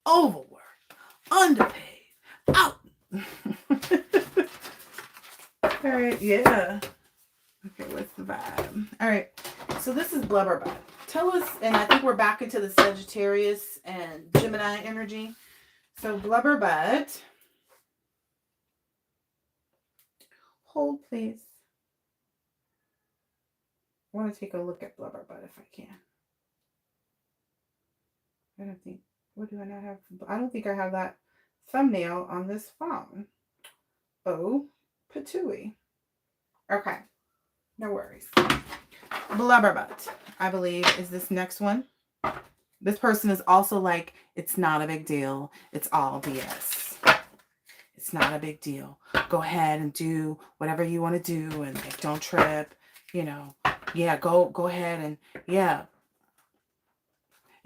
overworked, underpaid, out. All right, yeah. Okay, what's the vibe? All right, so this is Blubberbutt. Tell us, and I think we're back into the Sagittarius and Gemini energy. So Blubberbutt. Hold, please. I want to take a look at Blubberbutt if I can. I don't think, what do I not have? I don't think I have that thumbnail on this phone. Oh, patooey. Okay, no worries. Blubberbutt, I believe, is this next one. This person is also like, it's not a big deal. It's all BS. It's not a big deal. Go ahead and do whatever you want to do, and like, don't trip. Yeah, go ahead and yeah.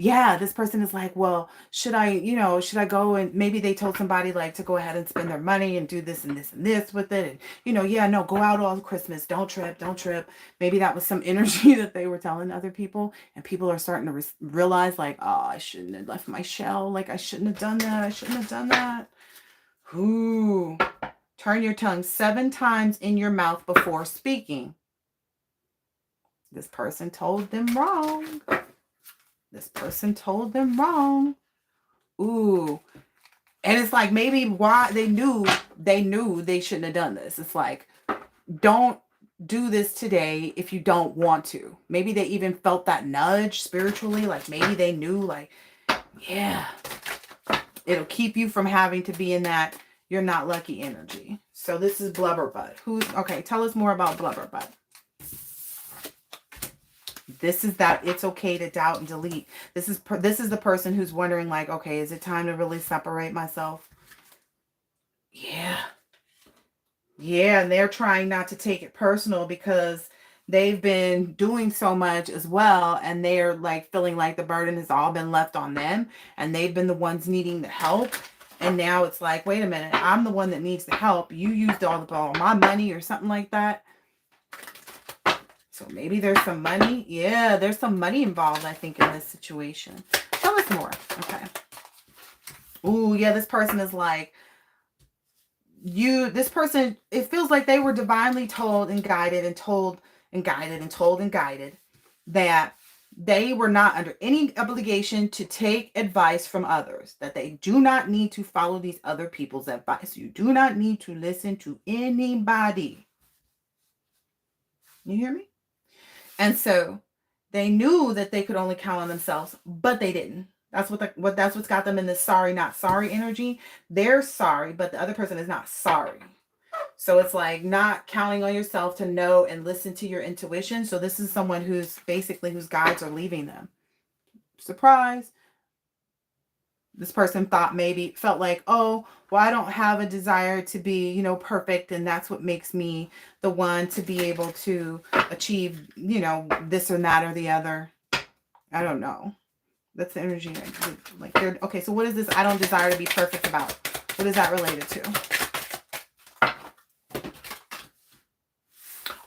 yeah, this person is like, well, should I, should I go, and maybe they told somebody like to go ahead and spend their money and do this and this and this with it. And, yeah, no, go out all Christmas. Don't trip. Don't trip. Maybe that was some energy that they were telling other people. And people are starting to realize like, oh, I shouldn't have left my shell. Like I shouldn't have done that. I shouldn't have done that. Ooh. Turn your tongue 7 times in your mouth before speaking. This person told them wrong. This person told them wrong. Ooh. And it's like maybe why they knew they shouldn't have done this. It's like, don't do this today if you don't want to. Maybe they even felt that nudge spiritually. Like maybe they knew like, yeah, it'll keep you from having to be in that you're not lucky energy. So this is Blubberbutt. Okay, tell us more about Blubberbutt. This is that it's okay to doubt and delete. This is the person who's wondering like, okay, is it time to really separate myself? Yeah. Yeah, and they're trying not to take it personal because they've been doing so much as well, and they're like feeling like the burden has all been left on them, and they've been the ones needing the help. And now it's like, wait a minute, I'm the one that needs the help. You used all my money or something like that. So maybe there's some money. Yeah, there's some money involved, I think, in this situation. Tell us more. Okay. Ooh, yeah, this person is like, this person, it feels like they were divinely told and guided and told and guided and told and guided that they were not under any obligation to take advice from others, that they do not need to follow these other people's advice. You do not need to listen to anybody. You hear me? And so they knew that they could only count on themselves, but they didn't. That's what's got them in this sorry, not sorry energy. They're sorry, but the other person is not sorry. So it's like not counting on yourself to know and listen to your intuition. So this is someone whose guides are leaving them. Surprise. This person felt like, oh, well, I don't have a desire to be, perfect. And that's what makes me the one to be able to achieve, this or that or the other. I don't know. That's the energy. Like, okay, so what is this I don't desire to be perfect about? What is that related to?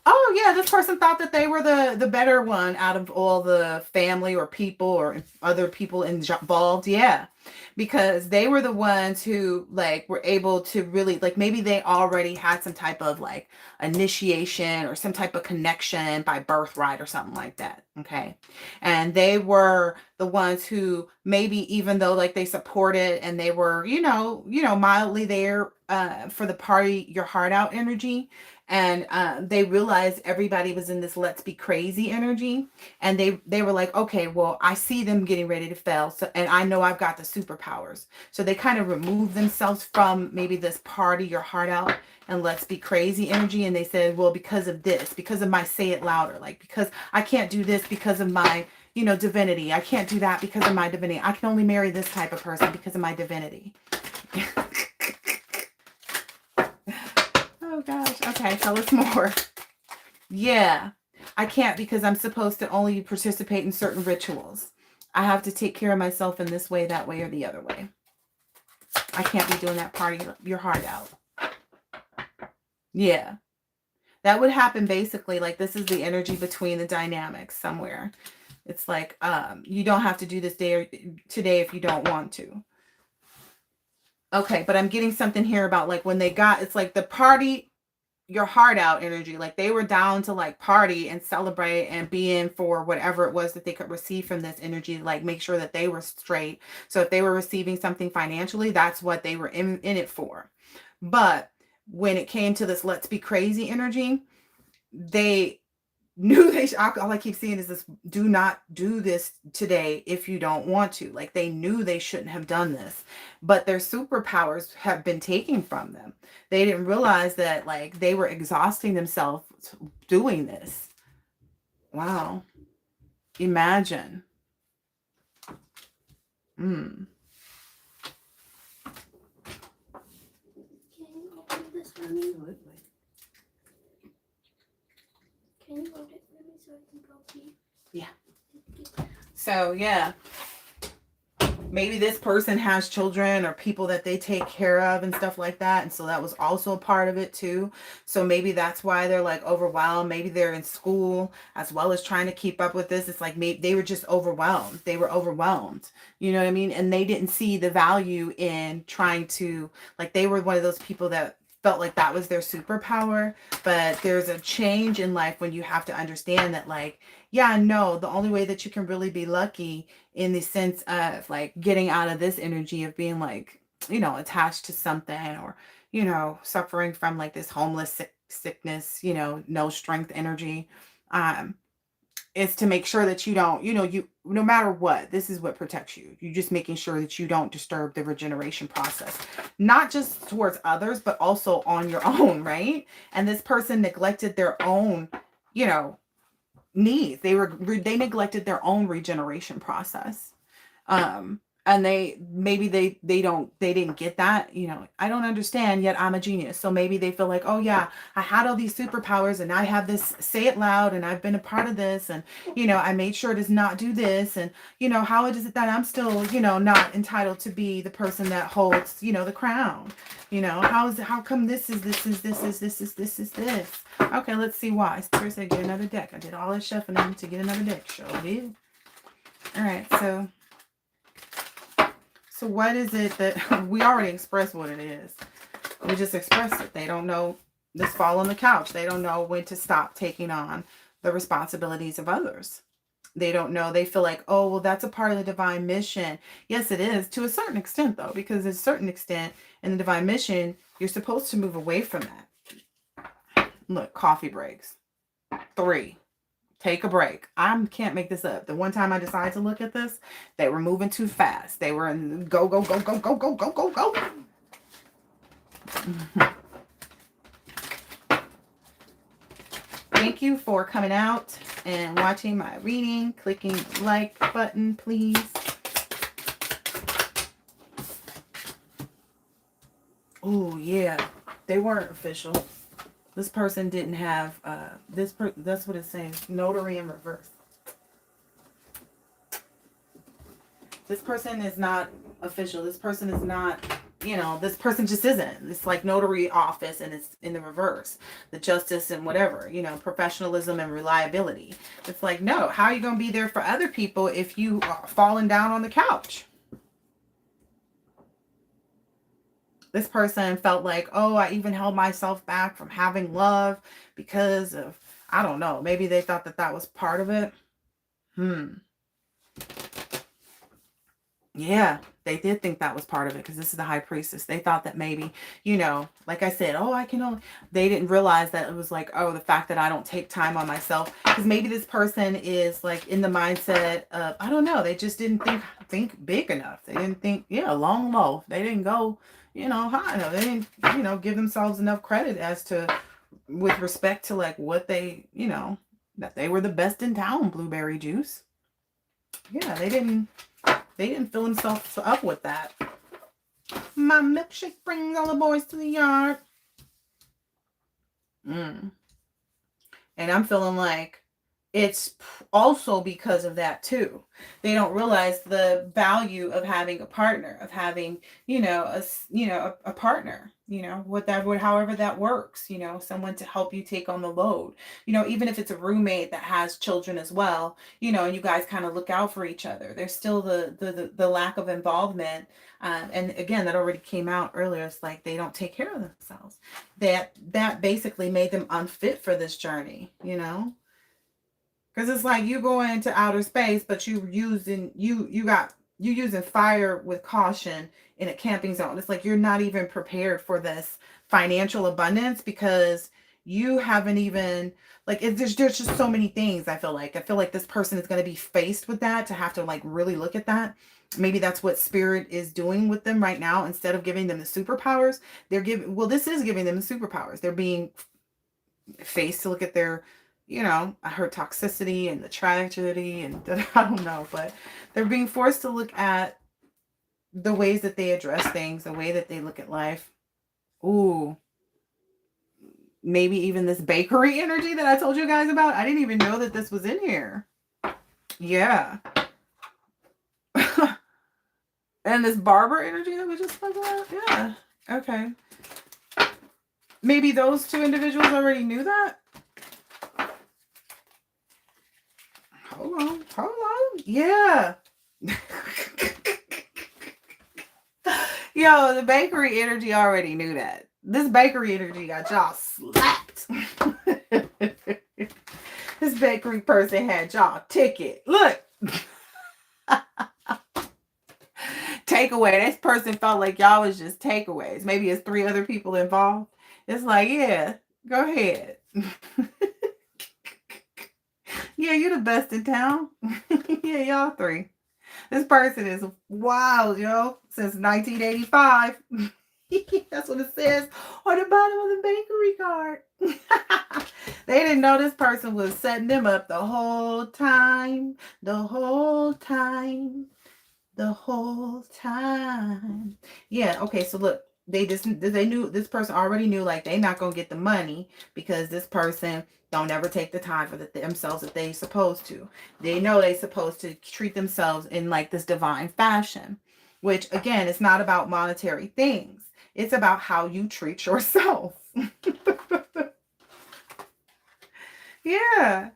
Oh, yeah, this person thought that they were the better one out of all the family or people or other people involved. Yeah, because they were the ones who like were able to really like, maybe they already had some type of like initiation or some type of connection by birthright or something like that. Okay. And they were the ones who maybe even though like they supported and they were, mildly there for the party your heart out energy. And they realized everybody was in this let's be crazy energy. And they were like, okay, well, I see them getting ready to fail. So, and I know I've got the superpowers. So they kind of removed themselves from maybe this party your heart out and let's be crazy energy. And they said, well, because of this, because of my say it louder, like because I can't do this because of my, divinity. I can't do that because of my divinity. I can only marry this type of person because of my divinity. Oh gosh. Okay, tell us more. Yeah. I can't because I'm supposed to only participate in certain rituals. I have to take care of myself in this way, that way, or the other way. I can't be doing that party your heart out. Yeah. That would happen basically like this is the energy between the dynamics somewhere. It's like you don't have to do this today if you don't want to. Okay, but I'm getting something here about like when it's like the party your heart out energy. Like they were down to like party and celebrate and be in for whatever it was that they could receive from this energy, like make sure that they were straight. So if they were receiving something financially, that's what they were in it for. But when it came to this let's be crazy energy, they knew all I keep seeing is this, do not do this today if you don't want to. Like they knew they shouldn't have done this, but their superpowers have been taken from them. They didn't realize that like they were exhausting themselves doing this. Wow. Imagine. Can you open this for me? Absolutely. Can you hold it for me so I can go pee? Yeah. So yeah, Maybe this person has children or people that they take care of and stuff like that. And so that was also a part of it too. So maybe that's why they're like overwhelmed. Maybe they're in school as well as trying to keep up with this. It's like maybe they were just overwhelmed. They were overwhelmed. You know what I mean? And they didn't see the value in trying to, like, they were one of those people that felt like that was their superpower. But there's a change in life when you have to understand that, like, yeah, no, the only way that you can really be lucky in the sense of like getting out of this energy of being like, you know, attached to something, or, you know, suffering from like this homeless sickness, you know, no strength energy, is to make sure that you don't, you know, you, no matter what, this is what protects you. You're just making sure that you don't disturb the regeneration process, not just towards others, but also on your own, right? And this person neglected their own, you know, needs. They neglected their own regeneration process. And they maybe they didn't get that, you know, I don't understand, yet I'm a genius. So maybe they feel like, oh yeah, I had all these superpowers and I have this, say it loud, and I've been a part of this, and, you know, I made sure to not do this, and, you know, how is it that I'm still, you know, not entitled to be the person that holds, you know, the crown? You know, how come this is this? Okay, let's see why. Spirit said get another deck. I did all this shuffling to get another deck. Sure did. All right, so what is it that we already expressed what it is? We just expressed it. They don't know this fall on the couch. They don't know when to stop taking on the responsibilities of others. They don't know. They feel like, oh, well, that's a part of the divine mission. Yes, it is to a certain extent, though, because there's a certain extent in the divine mission, you're supposed to move away from that. Look, coffee breaks. 3. Take a break. I can't make this up. The one time I decided to look at this, they were moving too fast. They were in go, go, go, go, go, go, go, go, go. Thank you for coming out and watching my reading. Clicking the like button, please. Oh, yeah. They weren't official. This person didn't have, that's what it's saying, notary in reverse. This person is not official. This person is not, you know, this person just isn't. It's like notary office, and it's in the reverse. The justice and whatever, you know, professionalism and reliability. It's like, no, how are you going to be there for other people if you are falling down on the couch? This person felt like, oh, I even held myself back from having love because of, I don't know, maybe they thought that that was part of it. Yeah, they did think that was part of it, because this is the high priestess. They thought that maybe, you know, like I said, oh, I can only, they didn't realize that it was like, oh, the fact that I don't take time on myself, because maybe this person is like in the mindset of, I don't know, they just didn't think big enough. They didn't think, yeah, long low. They didn't go, you know, high enough. They didn't, you know, give themselves enough credit as to, with respect to like what they, you know, that they were the best in town, blueberry juice. Yeah, they didn't fill themselves up with that. My milkshake brings all the boys to the yard. And I'm feeling like it's also because of that too. They don't realize the value of having a partner, of having, you know, a partner, you know, however that works, you know, someone to help you take on the load, you know, even if it's a roommate that has children as well, you know, and you guys kind of look out for each other. There's still the lack of involvement. And again, that already came out earlier. It's like they don't take care of themselves. That basically made them unfit for this journey, you know. Because it's like you go into outer space, but you using fire with caution in a camping zone. It's like you're not even prepared for this financial abundance, because you haven't even, like, there's just so many things. I feel like this person is going to be faced with that, to have to like really look at that. Maybe that's what spirit is doing with them right now. Instead of giving them the superpowers, this is giving them the superpowers. They're being faced to look at their, you know, her toxicity and the tragedy and I don't know, but they're being forced to look at the ways that they address things, the way that they look at life. Ooh, maybe even this bakery energy that I told you guys about. I didn't even know that this was in here. Yeah. And this barber energy that we just spoke about? Yeah. Okay. Maybe those two individuals already knew that? Hold on. Hold on. Yeah. Yo, the bakery energy already knew that. This bakery energy got y'all slapped. This bakery person had y'all ticket. Look. Takeaway. This person felt like y'all was just takeaways. Maybe it's 3 other people involved. It's like, yeah, go ahead. Yeah, you're the best in town. Yeah, y'all 3. This person is wild, yo. Since 1985. That's what it says on the bottom of the bakery card. They didn't know this person was setting them up the whole time. The whole time. The whole time. Yeah, okay, so look. They knew, this person already knew, like, they not gonna get the money because this person don't ever take the time for themselves that they supposed to. They know they supposed to treat themselves in like this divine fashion, which again, it's not about monetary things. It's about how you treat yourself. Yeah.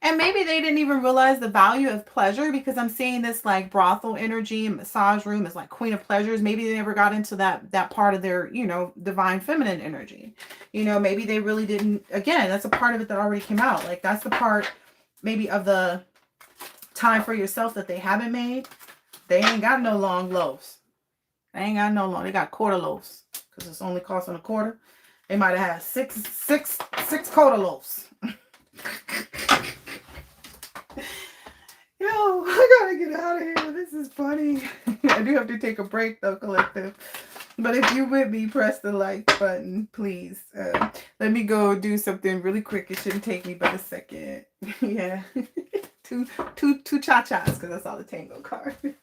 And maybe they didn't even realize the value of pleasure, because I'm seeing this like brothel energy and massage room is like queen of pleasures. Maybe they never got into that part of their, you know, divine feminine energy. You know, maybe they really didn't. Again, that's a part of it that already came out. Like, that's the part maybe of the time for yourself that they haven't made. They ain't got no long loaves. They ain't got no long. They got quarter loaves because it's only costing a quarter. They might have had six quarter loaves. Yo, I gotta get out of here. This is funny. I do have to take a break though, collective. But if you with me, press the like button, please. Let me go do something really quick. It shouldn't take me but a second. Yeah. two cha-chas, because that's all the tango card.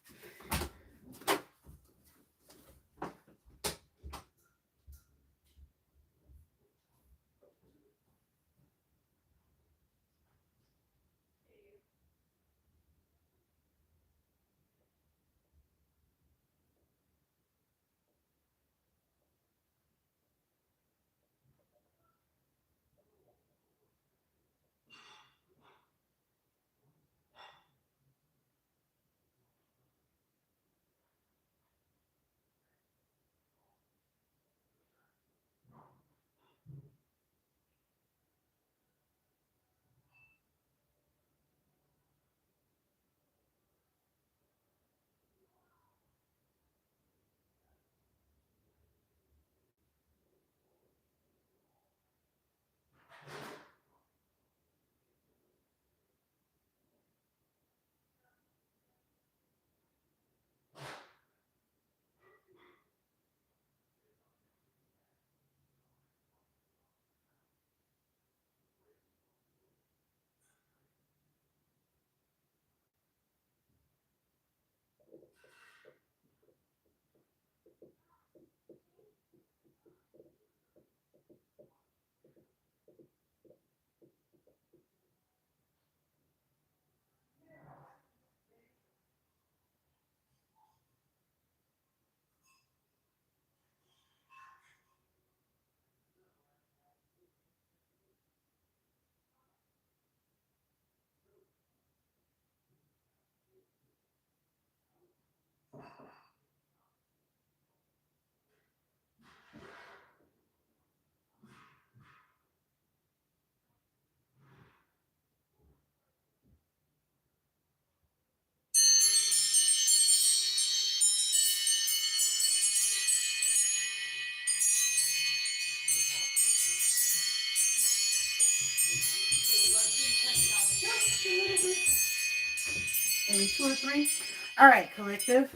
Maybe 2 or 3. All right, collective.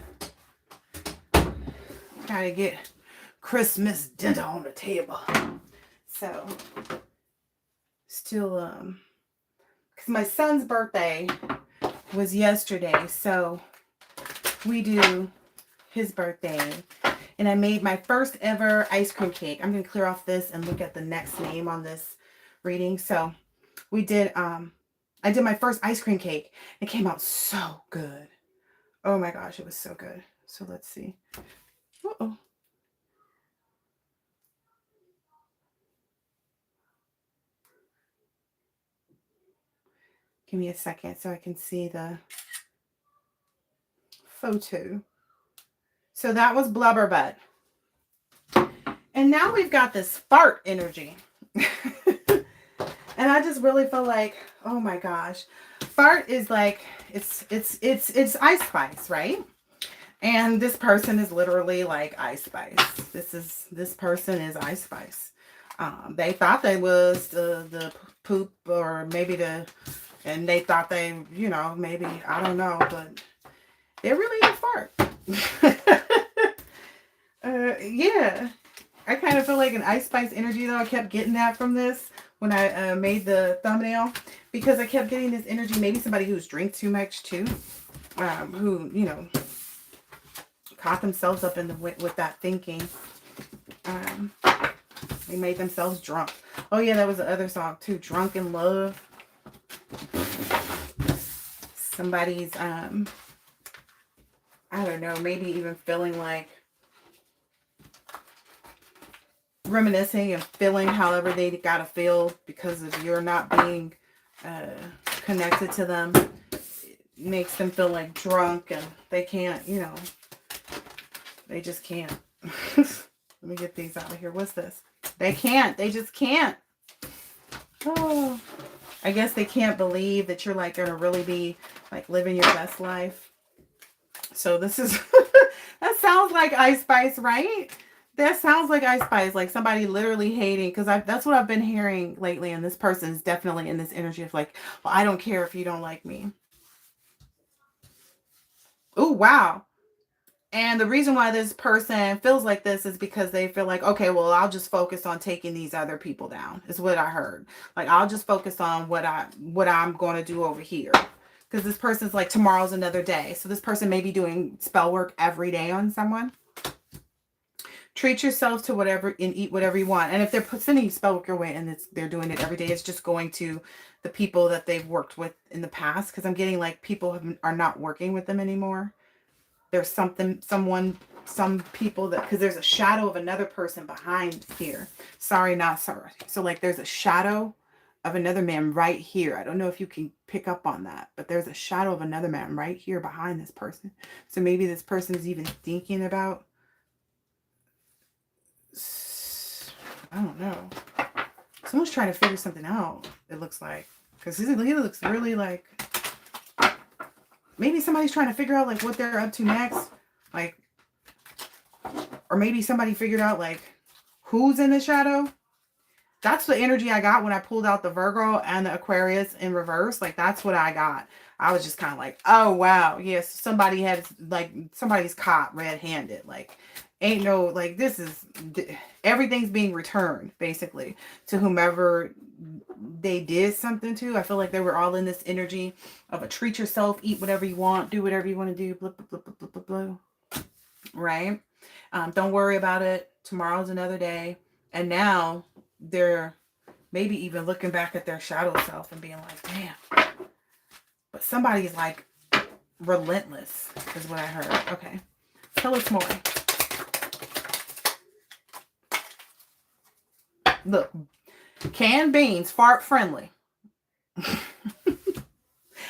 Gotta get Christmas dinner on the table. So, still, because my son's birthday was yesterday, so we do his birthday. And I made my first ever ice cream cake. I'm going to clear off this and look at the next name on this reading. So, we did, I did my first ice cream cake. It came out so good. Oh my gosh, it was so good. So let's see. Uh-oh. Give me a second so I can see the photo. So that was Blubberbutt. And now we've got this fart energy. And I just really feel like, oh my gosh. Fart is like, it's Ice Spice, right? And this person is literally like Ice Spice. This person is Ice Spice. They thought they was the poop, or maybe and they thought they, you know, maybe, I don't know, but they're really a fart. Yeah. I kind of feel like an Ice Spice energy, though. I kept getting that from this when I made the thumbnail, because I kept getting this energy. Maybe somebody who's drank too much too, who, you know, caught themselves up in the with that thinking. They made themselves drunk. Oh yeah, that was the other song too, Drunk in Love. Somebody's I don't know, maybe even feeling like reminiscing and feeling however they gotta feel because of you're not being connected to them. It makes them feel like drunk, and they can't, you know, they just can't. Let me get these out of here. What's this? They can't. They just can't. Oh, I guess they can't believe that you're like gonna really be like living your best life. So this is that sounds like Ice Spice, right? That sounds like Ice Spice, like somebody literally hating, because that's what I've been hearing lately, and this person is definitely in this energy of like, well, I don't care if you don't like me. Oh, wow. And the reason why this person feels like this is because they feel like, okay, well, I'll just focus on taking these other people down, is what I heard. Like, I'll just focus on what I'm going to do over here. Because this person's like, tomorrow's another day. So this person may be doing spell work every day on someone. Treat yourself to whatever and eat whatever you want. And if they're sending spell work your way and they're doing it every day, it's just going to the people that they've worked with in the past. Because I'm getting like people are not working with them anymore. There's some people that, because there's a shadow of another person behind here. Sorry, not sorry. So like there's a shadow of another man right here. I don't know if you can pick up on that, but there's a shadow of another man right here behind this person. So maybe this person is even thinking about, I don't know. Someone's trying to figure something out, it looks like. Because he looks really like, maybe somebody's trying to figure out like what they're up to next. Like, or maybe somebody figured out like who's in the shadow. That's the energy I got when I pulled out the Virgo and the Aquarius in reverse. Like, that's what I got. I was just kind of like, oh, wow. Yes, somebody had, like, somebody's caught red-handed. Like, ain't no, like, this is, everything's being returned, basically, to whomever they did something to. I feel like they were all in this energy of a treat yourself, eat whatever you want, do whatever you want to do, blah, blah, blah, blah, blah, blah, right? Don't worry about it. Tomorrow's another day. And now they're maybe even looking back at their shadow self and being like, damn. But somebody's like relentless is what I heard. Okay. Tell us more. Look, canned beans, fart friendly.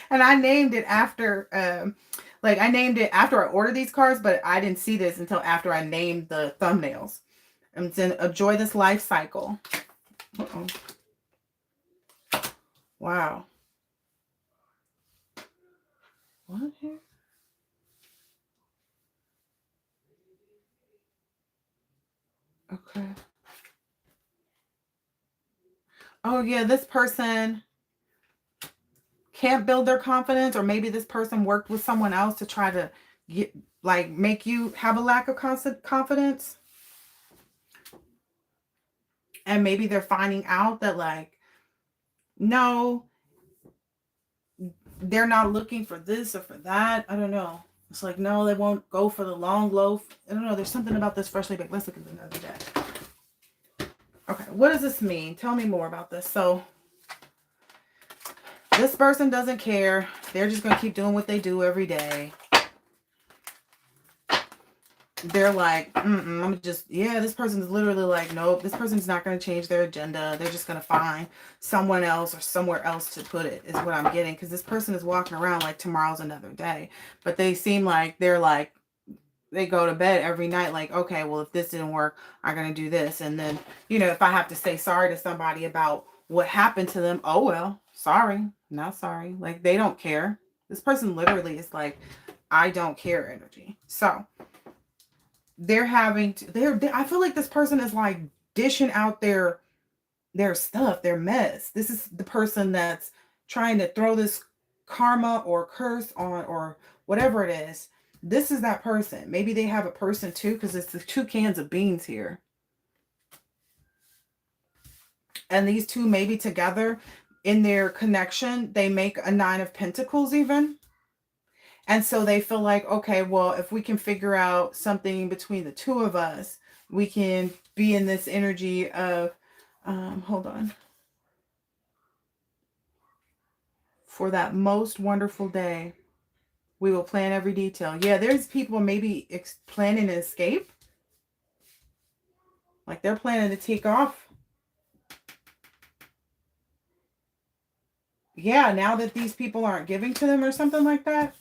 And I named it after, like I named it after I ordered these cards, but I didn't see this until after I named the thumbnails. And it's in enjoy this life cycle. Uh-oh. Wow. What here? Okay. Oh yeah, this person can't build their confidence, or maybe this person worked with someone else to try to get, like, make you have a lack of confidence. And maybe they're finding out that, like, no, they're not looking for this or for that. I don't know. It's like, no, they won't go for the long loaf. I don't know. There's something about this freshly baked. Let's look at another deck. Okay, what does this mean? Tell me more about this. So, this person doesn't care. They're just going to keep doing what they do every day. they're like, I'm just, yeah, this person's literally like, nope, this person's not going to change their agenda. They're just going to find someone else or somewhere else to put it, is what I'm getting. Because this person is walking around like tomorrow's another day. But they seem like they're like, they go to bed every night like, okay, well, if this didn't work, I'm going to do this. And then, you know, if I have to say sorry to somebody about what happened to them, oh, well, sorry, not sorry. Like, they don't care. This person literally is like, I don't care energy. So they're having to, I feel like this person is like dishing out their stuff, their mess. This is the person that's trying to throw this karma or curse on, or whatever it is. This is that person. Maybe they have a person too, because it's the 2 cans of beans here. And these two maybe together in their connection, they make a 9 of Pentacles even. And so they feel like, okay, well, if we can figure out something between the two of us, we can be in this energy of, hold on. For that most wonderful day, we will plan every detail. Yeah, there's people maybe planning an escape. Like they're planning to take off. Yeah, now that these people aren't giving to them or something like that.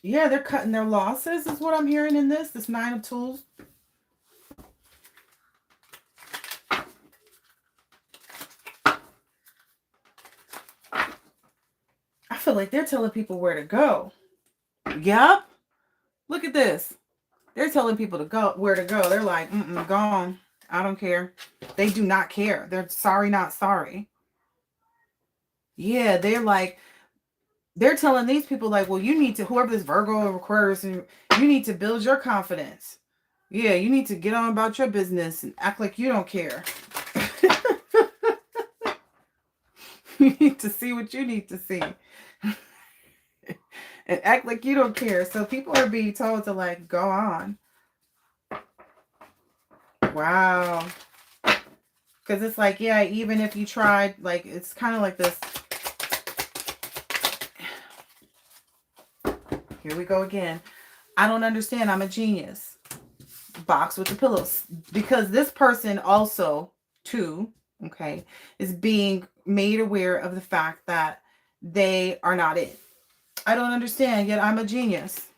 Yeah, they're cutting their losses is what I'm hearing in this 9 of tools. I feel like they're telling people where to go. Yep. Look at this. They're telling people to go, where to go. They're like, gone. I don't care. They do not care. They're sorry, not sorry. Yeah, they're like, they're telling these people like, well, you need to, whoever this Virgo or Aquarius, you need to build your confidence. Yeah, you need to get on about your business and act like you don't care. You need to see what you need to see. And act like you don't care. So people are being told to like, go on. Wow. Because it's like, yeah, even if you tried, like, it's kind of like this. Here we go again. I don't understand. I'm a genius. Box with the pillows. Because this person also, too, okay, is being made aware of the fact that they are not it. I don't understand, yet I'm a genius.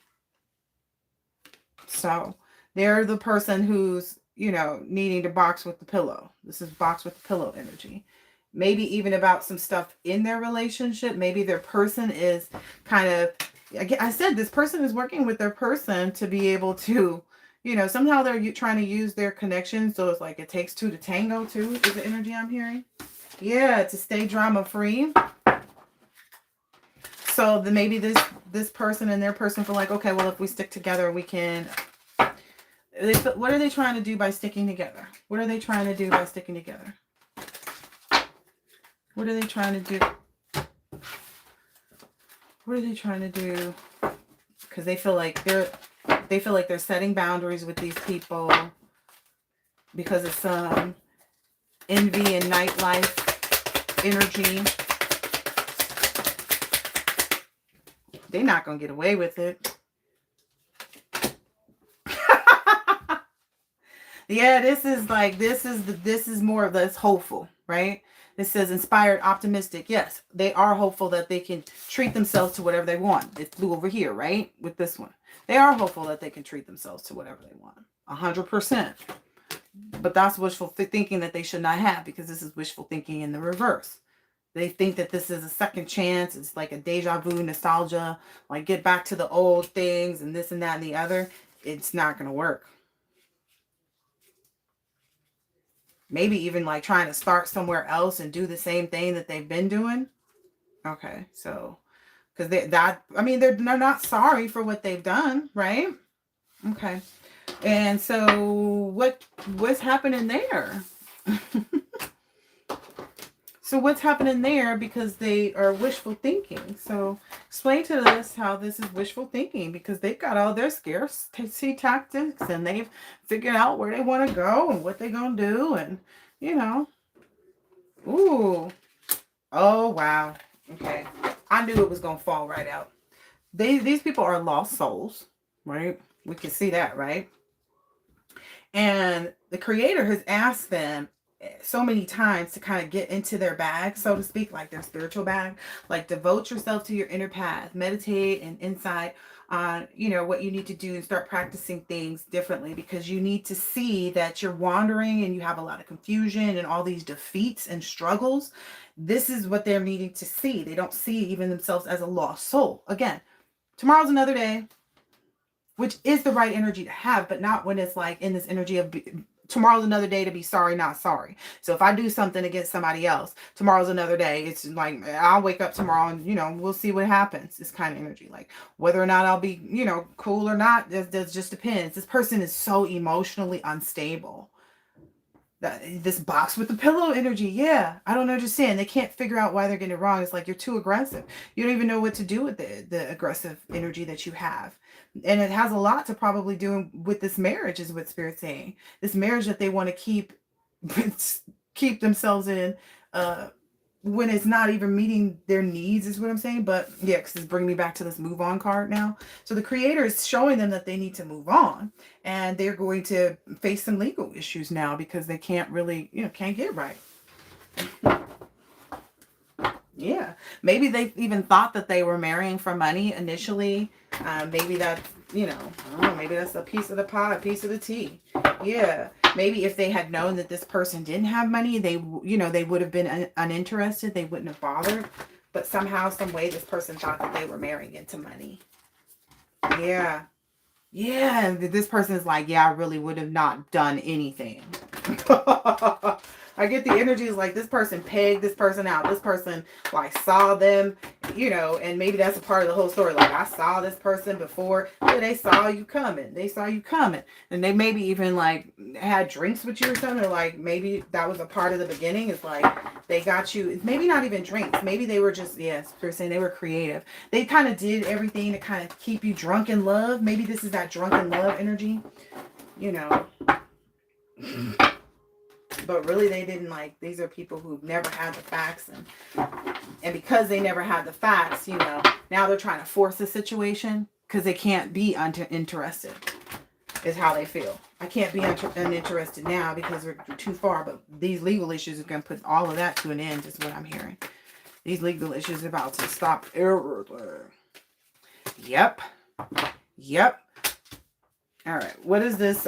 So they're the person who's, you know, needing to box with the pillow. This is box with the pillow energy. Maybe even about some stuff in their relationship. Maybe their person is kind of, I said this person is working with their person to be able to, you know, somehow they're trying to use their connection. So it's like it takes 2 to tango too, is the energy I'm hearing. Yeah, to stay drama free. So then maybe this person and their person feel like, okay, well, if we stick together, we can. What are they trying to do by sticking together? What are they trying to do by sticking together? What are they trying to do? What are they trying to do? Because they feel like they're setting boundaries with these people because of some envy and nightlife energy. They're not gonna get away with it. Yeah, this is more of this hopeful, right? This says inspired, optimistic. Yes, they are hopeful that they can treat themselves to whatever they want. It flew over here, right? With this one. They are hopeful that they can treat themselves to whatever they want. 100%. But that's wishful thinking that they should not have, because this is wishful thinking in the reverse. They think that this is a second chance. It's like a deja vu, nostalgia, like get back to the old things and this and that and the other. It's not going to work. Maybe even like trying to start somewhere else and do the same thing that they've been doing. Okay, so because they're not sorry for what they've done, right? Okay, and so what's happening there? So what's happening there, because they are wishful thinking. So explain to us how this is wishful thinking, because they've got all their scarcity tactics and they've figured out where they want to go and what they're going to do. And, you know, ooh, oh, wow. Okay. I knew it was going to fall right out. These people are lost souls, right? We can see that, right? And the creator has asked them so many times to kind of get into their bag, so to speak, like their spiritual bag, like devote yourself to your inner path, meditate and insight on, what you need to do and start practicing things differently, because you need to see that you're wandering and you have a lot of confusion and all these defeats and struggles. This is what they're needing to see. They don't see even themselves as a lost soul. Again, tomorrow's another day, which is the right energy to have, but not when it's like in this energy of tomorrow's another day to be sorry, not sorry. So if I do something against somebody else, tomorrow's another day. It's like, I'll wake up tomorrow and, we'll see what happens. This kind of energy, like whether or not I'll be, cool or not, that just depends. This person is so emotionally unstable. This box with the pillow energy, yeah, I don't understand. They can't figure out why they're getting it wrong. It's like you're too aggressive. You don't even know what to do with the aggressive energy that you have. And it has a lot to probably do with this marriage, is what Spirit's saying. This marriage that they want to keep themselves in, when it's not even meeting their needs, is what I'm saying. But yeah, because it's bringing me back to this move on card now. So the creator is showing them that they need to move on, and they're going to face some legal issues now because they can't really, can't get right. Yeah, maybe they even thought that they were marrying for money initially. Maybe that, I don't know, maybe that's a piece of the pie, a piece of the tea. Yeah, maybe if they had known that this person didn't have money, they would have been uninterested. They wouldn't have bothered. But somehow, some way, this person thought that they were marrying into money. Yeah. Yeah, this person is like, yeah, I really would have not done anything. I get the energy is like this person pegged this person out. This person like saw them, and maybe that's a part of the whole story. Like, I saw this person before. Yeah, they saw you coming. They saw you coming. And they maybe even like had drinks with you or something. Or like maybe that was a part of the beginning. It's like they got you. Maybe not even drinks. Maybe they were just, yes, they're saying they were creative. They kind of did everything to kind of keep you drunk in love. Maybe this is that drunken love energy, But really, they didn't like. These are people who've never had the facts, and because they never had the facts, now they're trying to force the situation because they can't be uninterested. Is how they feel. I can't be uninterested now because we're too far. But these legal issues are going to put all of that to an end. Is what I'm hearing. These legal issues are about to stop everything. Yep. All right. What is this?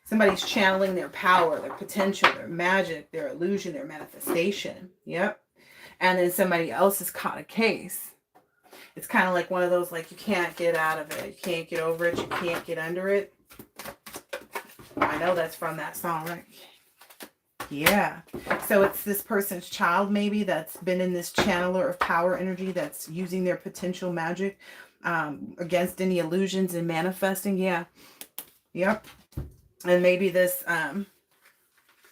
Somebody's channeling their power, their potential, their magic, their illusion, their manifestation. Yep. And then somebody else has caught a case. It's kind of like one of those, like, you can't get out of it. You can't get over it. You can't get under it. I know that's from that song, right? Yeah. So it's this person's child, maybe, that's been in this channeler of power energy, that's using their potential magic against any illusions and manifesting. Yeah. Yep. And maybe this,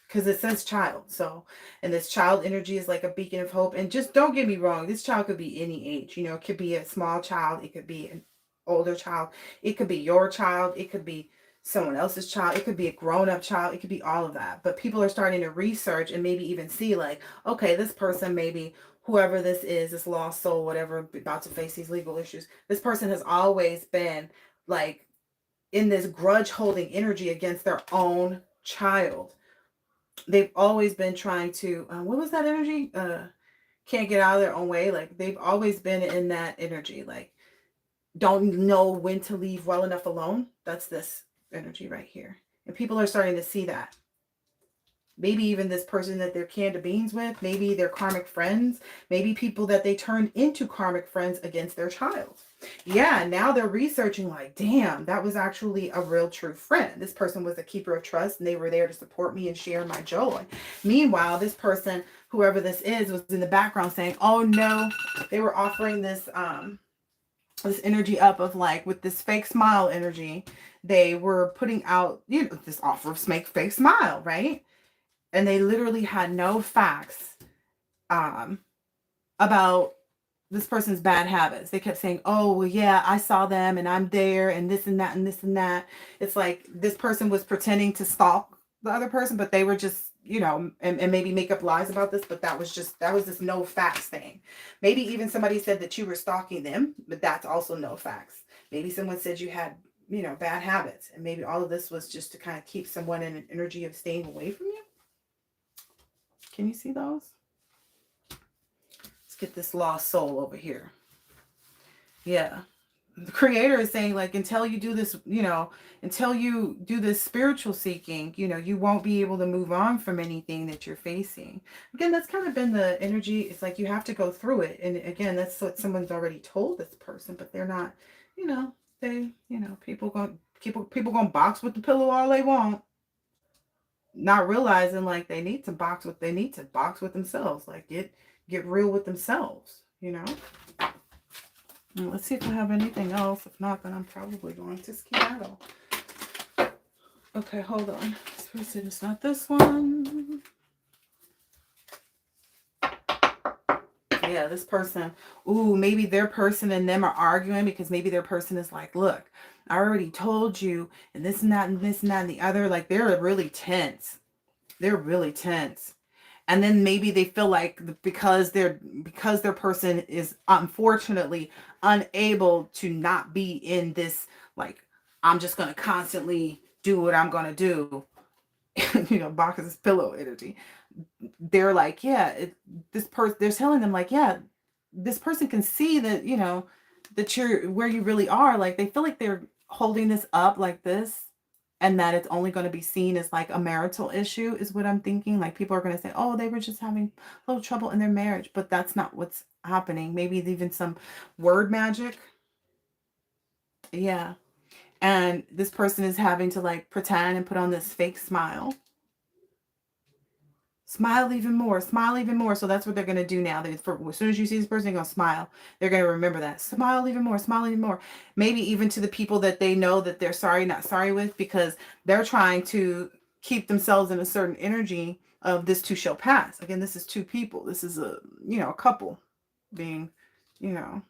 because it says child. So, and this child energy is like a beacon of hope. And just don't get me wrong. This child could be any age. It could be a small child. It could be an older child. It could be your child. It could be someone else's child. It could be a grown-up child. It could be all of that. But people are starting to research and maybe even see like, okay, this person, maybe whoever this is, this lost soul, whatever, about to face these legal issues. This person has always been like in this grudge holding energy against their own child. They've always been trying to, what was that energy? Can't get out of their own way. Like, they've always been in that energy. Like, don't know when to leave well enough alone. That's this energy right here. And people are starting to see that. Maybe even this person that they're canned of beans with, maybe they're karmic friends, maybe people that they turned into karmic friends against their child. Yeah, now they're researching like, damn, that was actually a real true friend. This person was a keeper of trust and they were there to support me and share my joy. Meanwhile, this person, whoever this is, was in the background saying, oh no, they were offering this this energy up of like, with this fake smile energy, they were putting out, this offer of fake smile, right? And they literally had no facts about this person's bad habits. They kept saying, oh, well, yeah, I saw them and I'm there and this and that and this and that. It's like this person was pretending to stalk the other person, but they were just, you know, and maybe make up lies about this, but that was this no facts thing. Maybe even somebody said that you were stalking them, but that's also no facts. Maybe someone said you had, you know, bad habits, and maybe all of this was just to kind of keep someone in an energy of staying away from you. Can you see those? Let's get this lost soul over here. Yeah. The creator is saying, like, until you do this, you know, until you do this spiritual seeking, you know, you won't be able to move on from anything that you're facing. Again, that's kind of been the energy. It's like you have to go through it. And again, that's what someone's already told this person, but they're not, you know, people gonna box with the pillow all they want, not realizing like they need to box with themselves. Like get real with themselves, you know. Let's see if I have anything else. If not, then I'm probably going to skedaddle. Okay, hold on. This person is not this one. Yeah, this person. Ooh, maybe their person and them are arguing because maybe their person is like, look, I already told you, and this and that and this and that and the other. Like, they're really tense. They're really tense. And then maybe they feel like because their person is unfortunately unable to not be in this, like, I'm just going to constantly do what I'm going to do, you know, box's pillow energy. They're like, yeah, they're telling them like, yeah, this person can see that, you know, that you're where you really are. Like, they feel like they're holding this up like this, and that it's only going to be seen as like a marital issue is what I'm thinking. Like, people are going to say, oh, they were just having a little trouble in their marriage, but that's not what's happening. Maybe even some word magic. Yeah. And this person is having to like pretend and put on this fake smile. Smile even more, smile even more. So that's what they're going to do now. As soon as you see this person, they're going to smile. They're going to remember that. Smile even more, smile even more. Maybe even to the people that they know that they're sorry, not sorry with, because they're trying to keep themselves in a certain energy of this too shall pass. Again, this is two people. This is a, you know, a couple being, you know,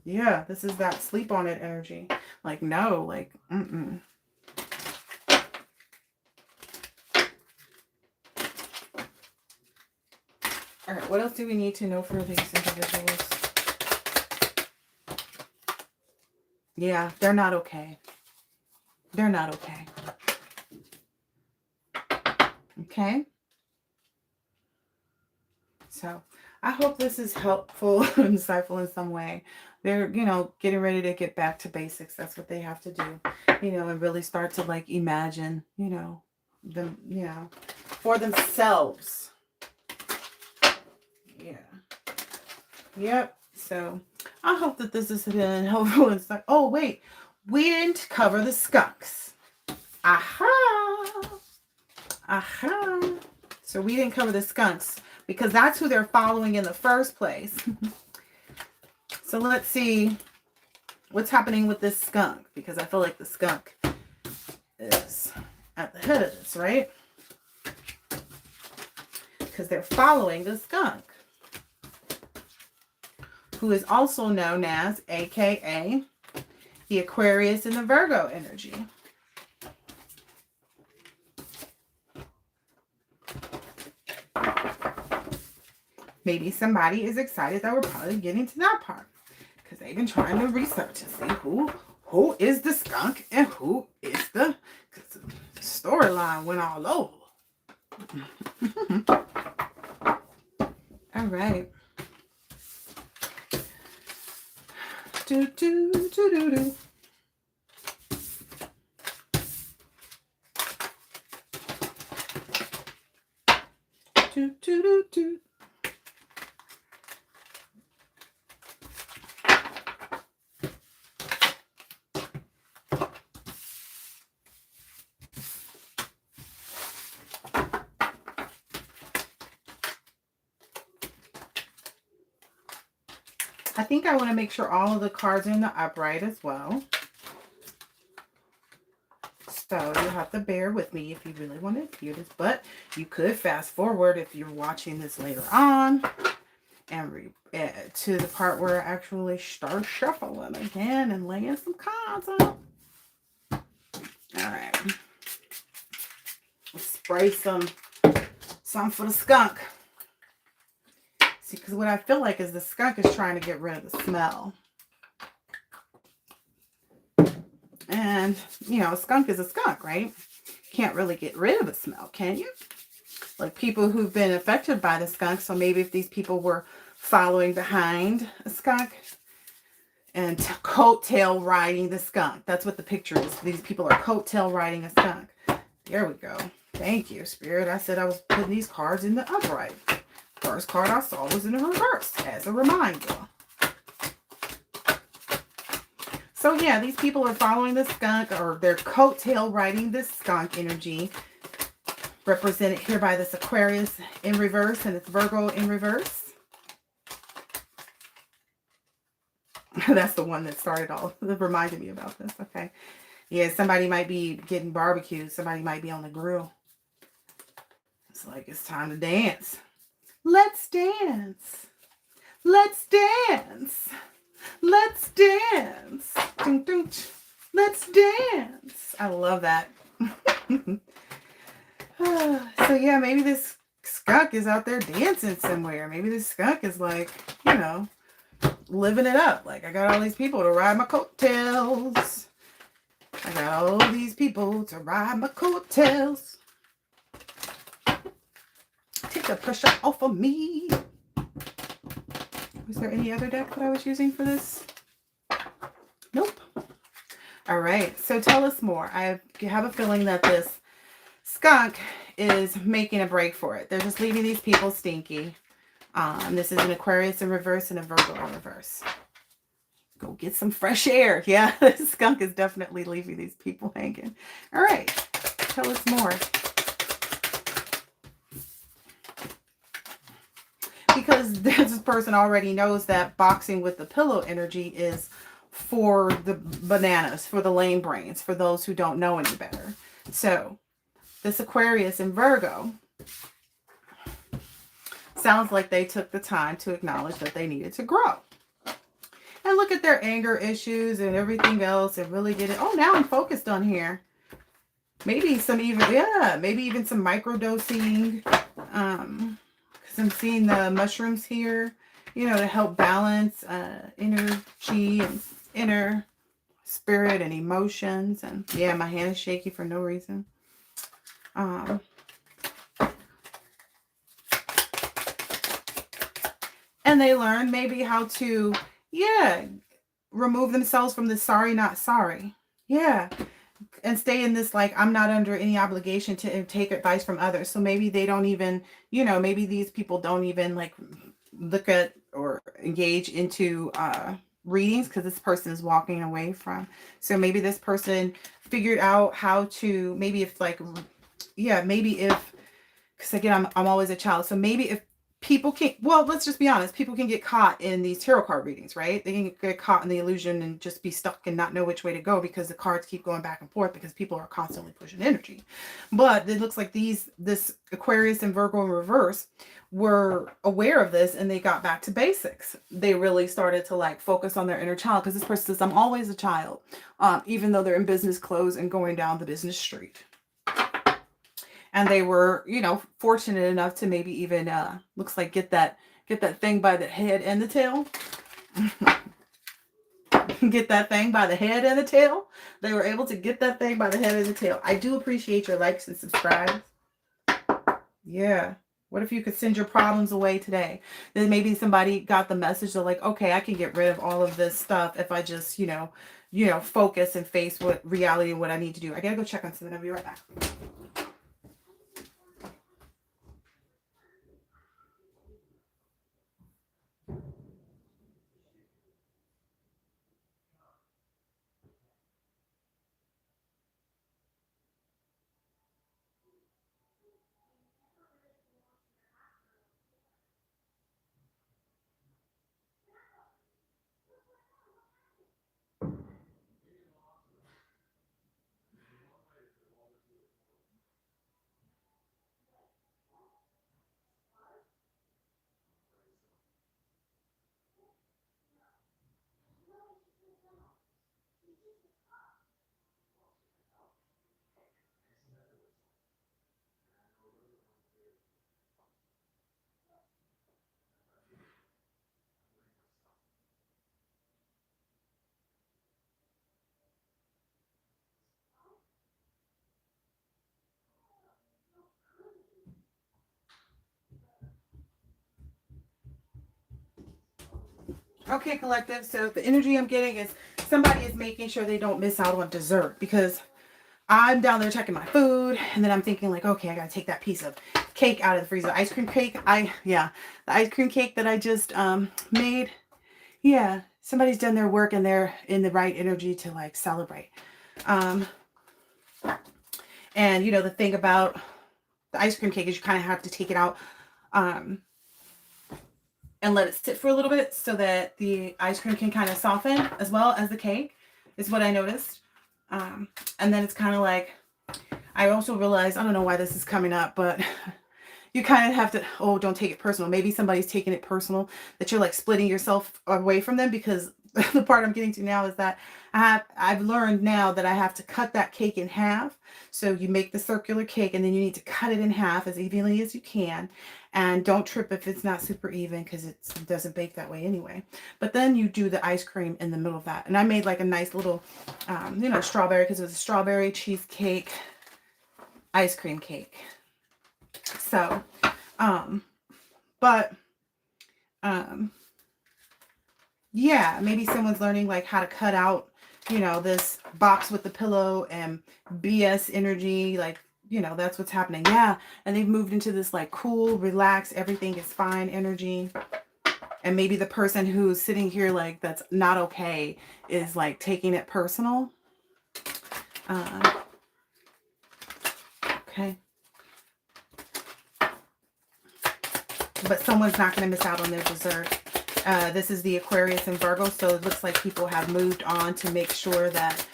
yeah, this is that sleep on it energy. Like, no, like, All right, what else do we need to know for these individuals? Yeah, they're not okay. They're not okay. Okay? So, I hope this is helpful and insightful in some way. They're, you know, getting ready to get back to basics. That's what they have to do, you know, and really start to like imagine, you know, them, you know, for themselves. Yeah. Yep. So I hope that this has been helpful. It's like, oh wait, we didn't cover the skunks. Aha. Aha. So we didn't cover the skunks because that's who they're following in the first place. So let's see what's happening with this skunk, because I feel like the skunk is at the head of this, right? Because they're following the skunk, who is also known as, aka, the Aquarius and the Virgo energy. Maybe somebody is excited that we're probably getting to that part, because they've been trying to research to see who is the skunk and who is the, because the storyline went all over. All right. Do do do do do. Do do do do. I think I want to make sure all of the cards are in the upright as well. So you'll have to bear with me if you really want to hear this. But you could fast forward if you're watching this later on and to the part where I actually start shuffling again and laying some cards out. All right. Let's spray some for the skunk. See, because what I feel like is the skunk is trying to get rid of the smell. And, you know, a skunk is a skunk, right? Can't really get rid of the smell, can you? Like people who've been affected by the skunk. So maybe if these people were following behind a skunk and coattail riding the skunk. That's what the picture is. These people are coattail riding a skunk. There we go. Thank you, Spirit. I said I was putting these cards in the upright. First card I saw was in the reverse, as a reminder. So yeah, these people are following the skunk, or they're coattail riding this skunk energy, represented here by this Aquarius in reverse and this Virgo in reverse. That's the one that started all, that reminded me about this. Okay. Yeah, somebody might be getting barbecued. Somebody might be on the grill. It's like it's time to dance. Let's dance. Let's dance. Let's dance. Ding, ding. Let's dance. I love that. So yeah, maybe this skunk is out there dancing somewhere. Maybe this skunk is like, you know, living it up. Like, I got all these people to ride my coattails. I got all these people to ride my coattails. Take the pressure off of me. Was there any other deck that I was using for this? Nope. All right. So tell us more. I have a feeling that this skunk is making a break for it. They're just leaving these people stinky. This is an Aquarius in reverse and a Virgo in reverse. Go get some fresh air. Yeah, this skunk is definitely leaving these people hanging. All right. Tell us more. Because this person already knows that boxing with the pillow energy is for the bananas, for the lame brains, for those who don't know any better. So this Aquarius in Virgo sounds like they took the time to acknowledge that they needed to grow. And look at their anger issues and everything else and really get it. Oh, now I'm focused on here. Maybe some even, yeah, maybe even some microdosing. Because I'm seeing the mushrooms here, you know, to help balance energy and inner spirit and emotions. And yeah, my hand is shaky for no reason. And they learn maybe how to, yeah, remove themselves from the sorry, not sorry. Yeah. And stay in this, like, I'm not under any obligation to take advice from others. So maybe they don't even, you know, maybe these people don't even like look at or engage into readings because this person is walking away from. So maybe this person figured out how to, maybe if like, yeah, maybe if, because again, I'm always a child. So maybe if people can, well, let's just be honest, people can get caught in these tarot card readings, right? They can get caught in the illusion and just be stuck and not know which way to go because the cards keep going back and forth because people are constantly pushing energy. But it looks like this Aquarius and Virgo in reverse were aware of this and they got back to basics. They really started to like focus on their inner child, because this person says, I'm always a child, even though they're in business clothes and going down the business street. And they were, you know, fortunate enough to maybe even, looks like get that thing by the head and the tail. Get that thing by the head and the tail. They were able to get that thing by the head and the tail. I do appreciate your likes and subscribes. Yeah. What if you could send your problems away today? Then maybe somebody got the message. They're like, okay, I can get rid of all of this stuff if I just, you know, focus and face what reality and what I need to do. I gotta go check on something. I'll be right back. Okay, collective. So the energy I'm getting is somebody is making sure they don't miss out on dessert, because I'm down there checking my food, and then I'm thinking like, okay, I gotta take that piece of cake out of the freezer. Ice cream cake. The ice cream cake that I just made. Yeah, somebody's done their work and they're in the right energy to like celebrate. And you know, the thing about the ice cream cake is you kind of have to take it out and let it sit for a little bit so that the ice cream can kind of soften as well as the cake, is what I noticed. And then it's kind of like, I also realized, I don't know why this is coming up, but you kind of have to, oh, don't take it personal. Maybe somebody's taking it personal, that you're like splitting yourself away from them, because the part I'm getting to now is that I've learned now that I have to cut that cake in half. So you make the circular cake and then you need to cut it in half as evenly as you can. And don't trip if it's not super even, because it doesn't bake that way anyway. But then you do the ice cream in the middle of that. And I made like a nice little, you know, strawberry, because it was a strawberry cheesecake ice cream cake. So, yeah, maybe someone's learning like how to cut out, you know, this box with the pillow and BS energy, like, you know, that's what's happening. Yeah. And they've moved into this like cool, relaxed, everything is fine energy. And maybe the person who's sitting here like that's not okay is like taking it personal. Okay. But someone's not going to miss out on their dessert. This is the Aquarius and Virgo, so it looks like people have moved on to make sure that,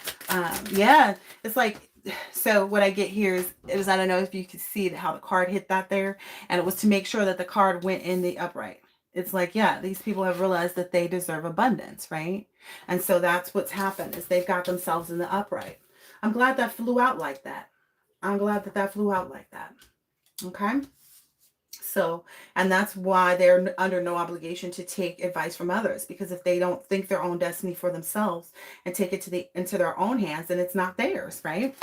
yeah, it's like, so what I get here is I don't know if you can see how the card hit that there, and it was to make sure that the card went in the upright. It's like, yeah, these people have realized that they deserve abundance, right? And so that's what's happened, is they've got themselves in the upright. I'm glad that flew out like that. I'm glad that that flew out like that. Okay. So, and that's why they're under no obligation to take advice from others, because if they don't think their own destiny for themselves and take it into their own hands, then it's not theirs, right?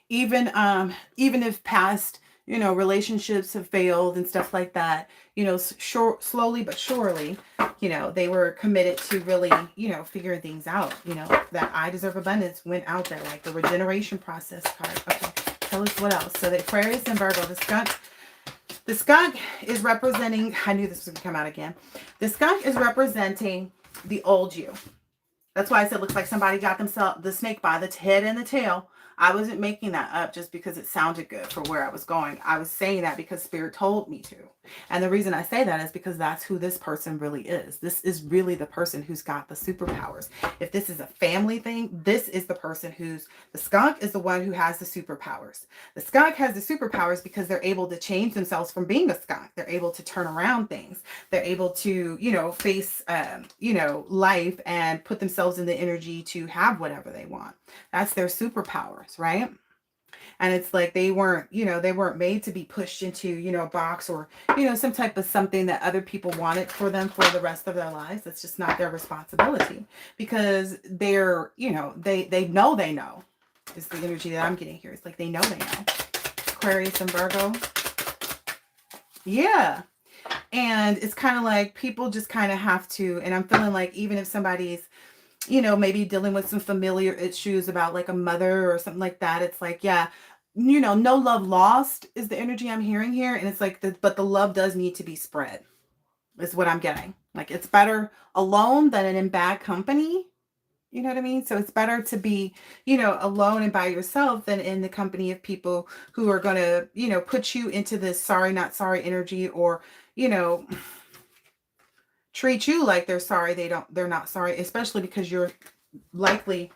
Even if past, you know, relationships have failed and stuff like that, you know, slowly but surely, you know, they were committed to really, you know, figuring things out. You know, that I deserve abundance went out there, like the regeneration process card. Okay. Tell us what else. So the Aquarius and Virgo, the skunk is representing, I knew this was going to come out again. The skunk is representing the old you. That's why I said it looks like somebody got themselves the snake by the head and the tail. I wasn't making that up just because it sounded good for where I was going. I was saying that because Spirit told me to. And the reason I say that is because that's who this person really is. This is really the person who's got the superpowers. If this is a family thing, this is the person the skunk is the one who has the superpowers. The skunk has the superpowers because they're able to change themselves from being a skunk. They're able to turn around things. They're able to, you know, face, you know, life and put themselves in the energy to have whatever they want. That's their superpowers, right? And it's like they weren't made to be pushed into, you know, a box or, you know, some type of something that other people wanted for them for the rest of their lives. That's just not their responsibility, because they're, you know, they know is the energy that I'm getting here. It's like they know. Aquarius and Virgo. Yeah. And it's kind of like people just kind of have to, and I'm feeling like even if somebody's, you know, maybe dealing with some familiar issues about like a mother or something like that, it's like, yeah, you know, no love lost is the energy I'm hearing here. And it's like, but the love does need to be spread, is what I'm getting. Like, it's better alone than in bad company. You know what I mean? So it's better to be, you know, alone and by yourself than in the company of people who are going to, you know, put you into this sorry, not sorry energy, or, you know, treat you like they're sorry. They're not sorry, especially because you're likely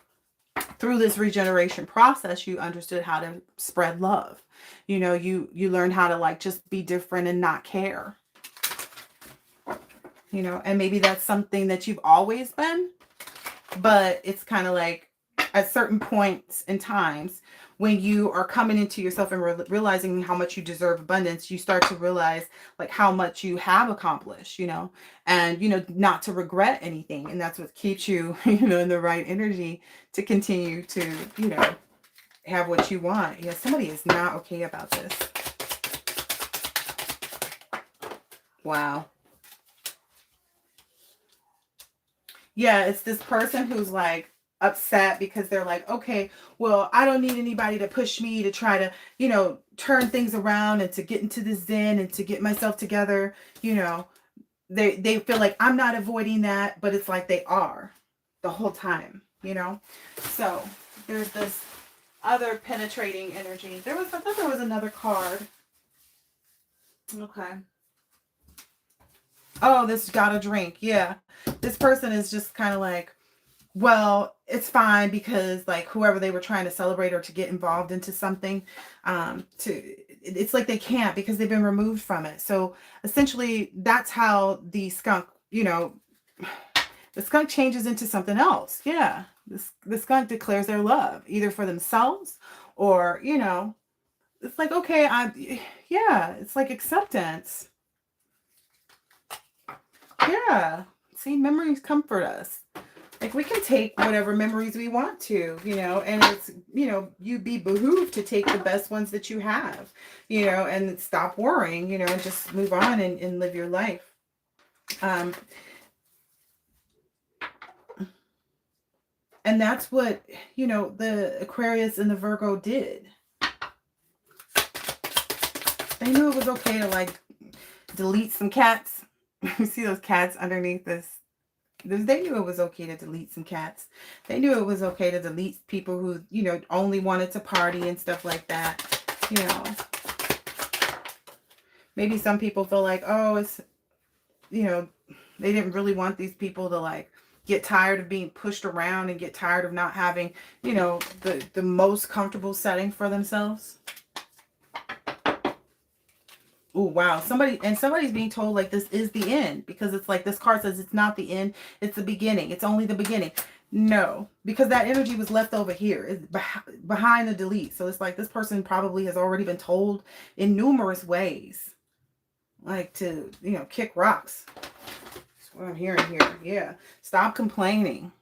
through this regeneration process, you understood how to spread love. You know, you learned how to like just be different and not care. You know, and maybe that's something that you've always been, but it's kind of like at certain points in times when you are coming into yourself and realizing how much you deserve abundance, you start to realize like how much you have accomplished, you know, and, you know, not to regret anything. And that's what keeps you, you know, in the right energy to continue to, you know, have what you want. Yeah, somebody is not okay about this. Wow. Yeah, it's this person who's like upset because they're like, okay, well, I don't need anybody to push me to try to, turn things around and to get into the zen and to get myself together. You know, they feel like I'm not avoiding that, but it's like they are the whole time, So there's this other penetrating energy. I thought there was another card. Okay. Oh, this got a drink. Yeah. This person is just kind of like, well, it's fine because like whoever they were trying to celebrate or to get involved into something, it's like they can't because they've been removed from it. So essentially that's how the skunk, the skunk changes into something else. Yeah. The skunk declares their love either for themselves or, it's like, okay, yeah, it's like acceptance. Yeah. See, memories comfort us. Like we can take whatever memories we want to, and it's, you be behooved to take the best ones that you have, and stop worrying, and just move on and live your life. And that's what, the Aquarius and the Virgo did. They knew it was okay to like delete some cats. You see those cats underneath this? They knew it was okay to delete some cats. They knew it was okay to delete people who, only wanted to party and stuff like that. Maybe some people feel like, oh, it's, they didn't really want these people to like get tired of being pushed around and get tired of not having, the most comfortable setting for themselves. Oh, wow. Somebody's being told like this is the end because it's like this card says it's not the end. It's the beginning. It's only the beginning. No, because that energy was left over here. It's behind the delete. So it's like this person probably has already been told in numerous ways, like to, kick rocks. That's what I'm hearing here. Yeah. Stop complaining,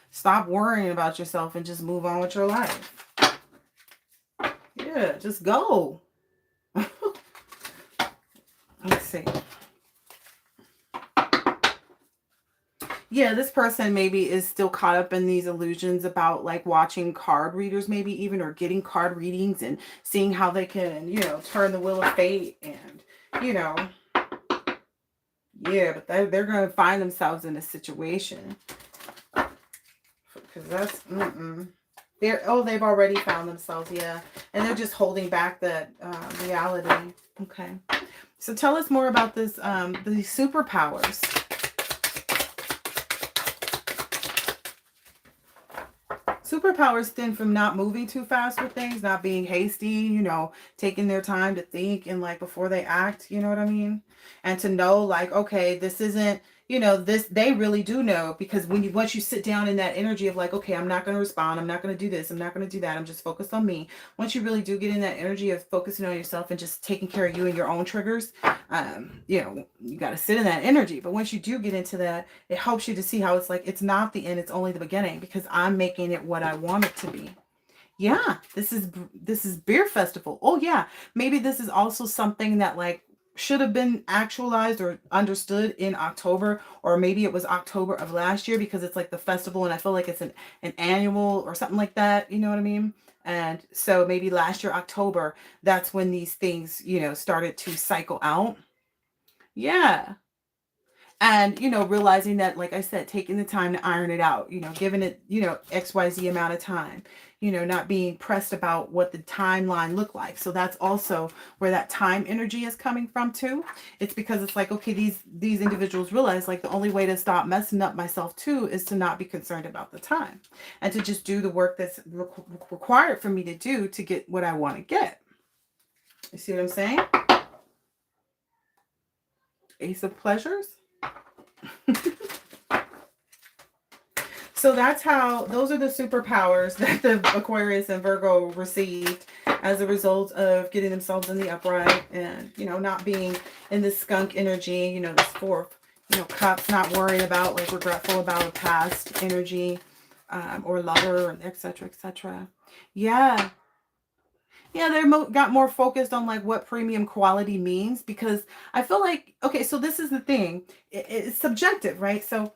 stop worrying about yourself and just move on with your life. Yeah, just go. Let's see. Yeah, this person maybe is still caught up in these illusions about like watching card readers maybe even or getting card readings and seeing how they can, turn the wheel of fate and, yeah, but they're going to find themselves in a situation because that's, they've already found themselves, yeah, and they're just holding back that reality. Okay. So tell us more about this, the superpowers. Superpowers stem from not moving too fast with things, not being hasty, taking their time to think and like before they act, you know what I mean? And to know like, okay, this isn't, this, they really do know because once you sit down in that energy of like, okay, I'm not going to respond. I'm not going to do this. I'm not going to do that. I'm just focused on me. Once you really do get in that energy of focusing on yourself and just taking care of you and your own triggers, you got to sit in that energy. But once you do get into that, it helps you to see how it's like, it's not the end. It's only the beginning because I'm making it what I want it to be. Yeah, this is beer festival. Oh yeah. Maybe this is also something that like should have been actualized or understood in October, or maybe it was October of last year because it's like the festival and I feel like it's an annual or something like that. You know what I mean? And so maybe last year, October, that's when these things, started to cycle out. Yeah. And, realizing that, like I said, taking the time to iron it out, giving it, XYZ amount of time, not being pressed about what the timeline looked like. So that's also where that time energy is coming from too. It's because it's like, okay, these individuals realize like the only way to stop messing up myself too is to not be concerned about the time and to just do the work that's required for me to do to get what I want to get. You see what I'm saying? Ace of Pleasures. So that's how, those are the superpowers that the Aquarius and Virgo received as a result of getting themselves in the upright and, not being in this skunk energy, this fourth, cups, not worrying about like regretful about a past energy, or lover, etc., etc. Yeah. Yeah, they got more focused on like what premium quality means because I feel like, okay, so this is the thing. It's subjective, right? So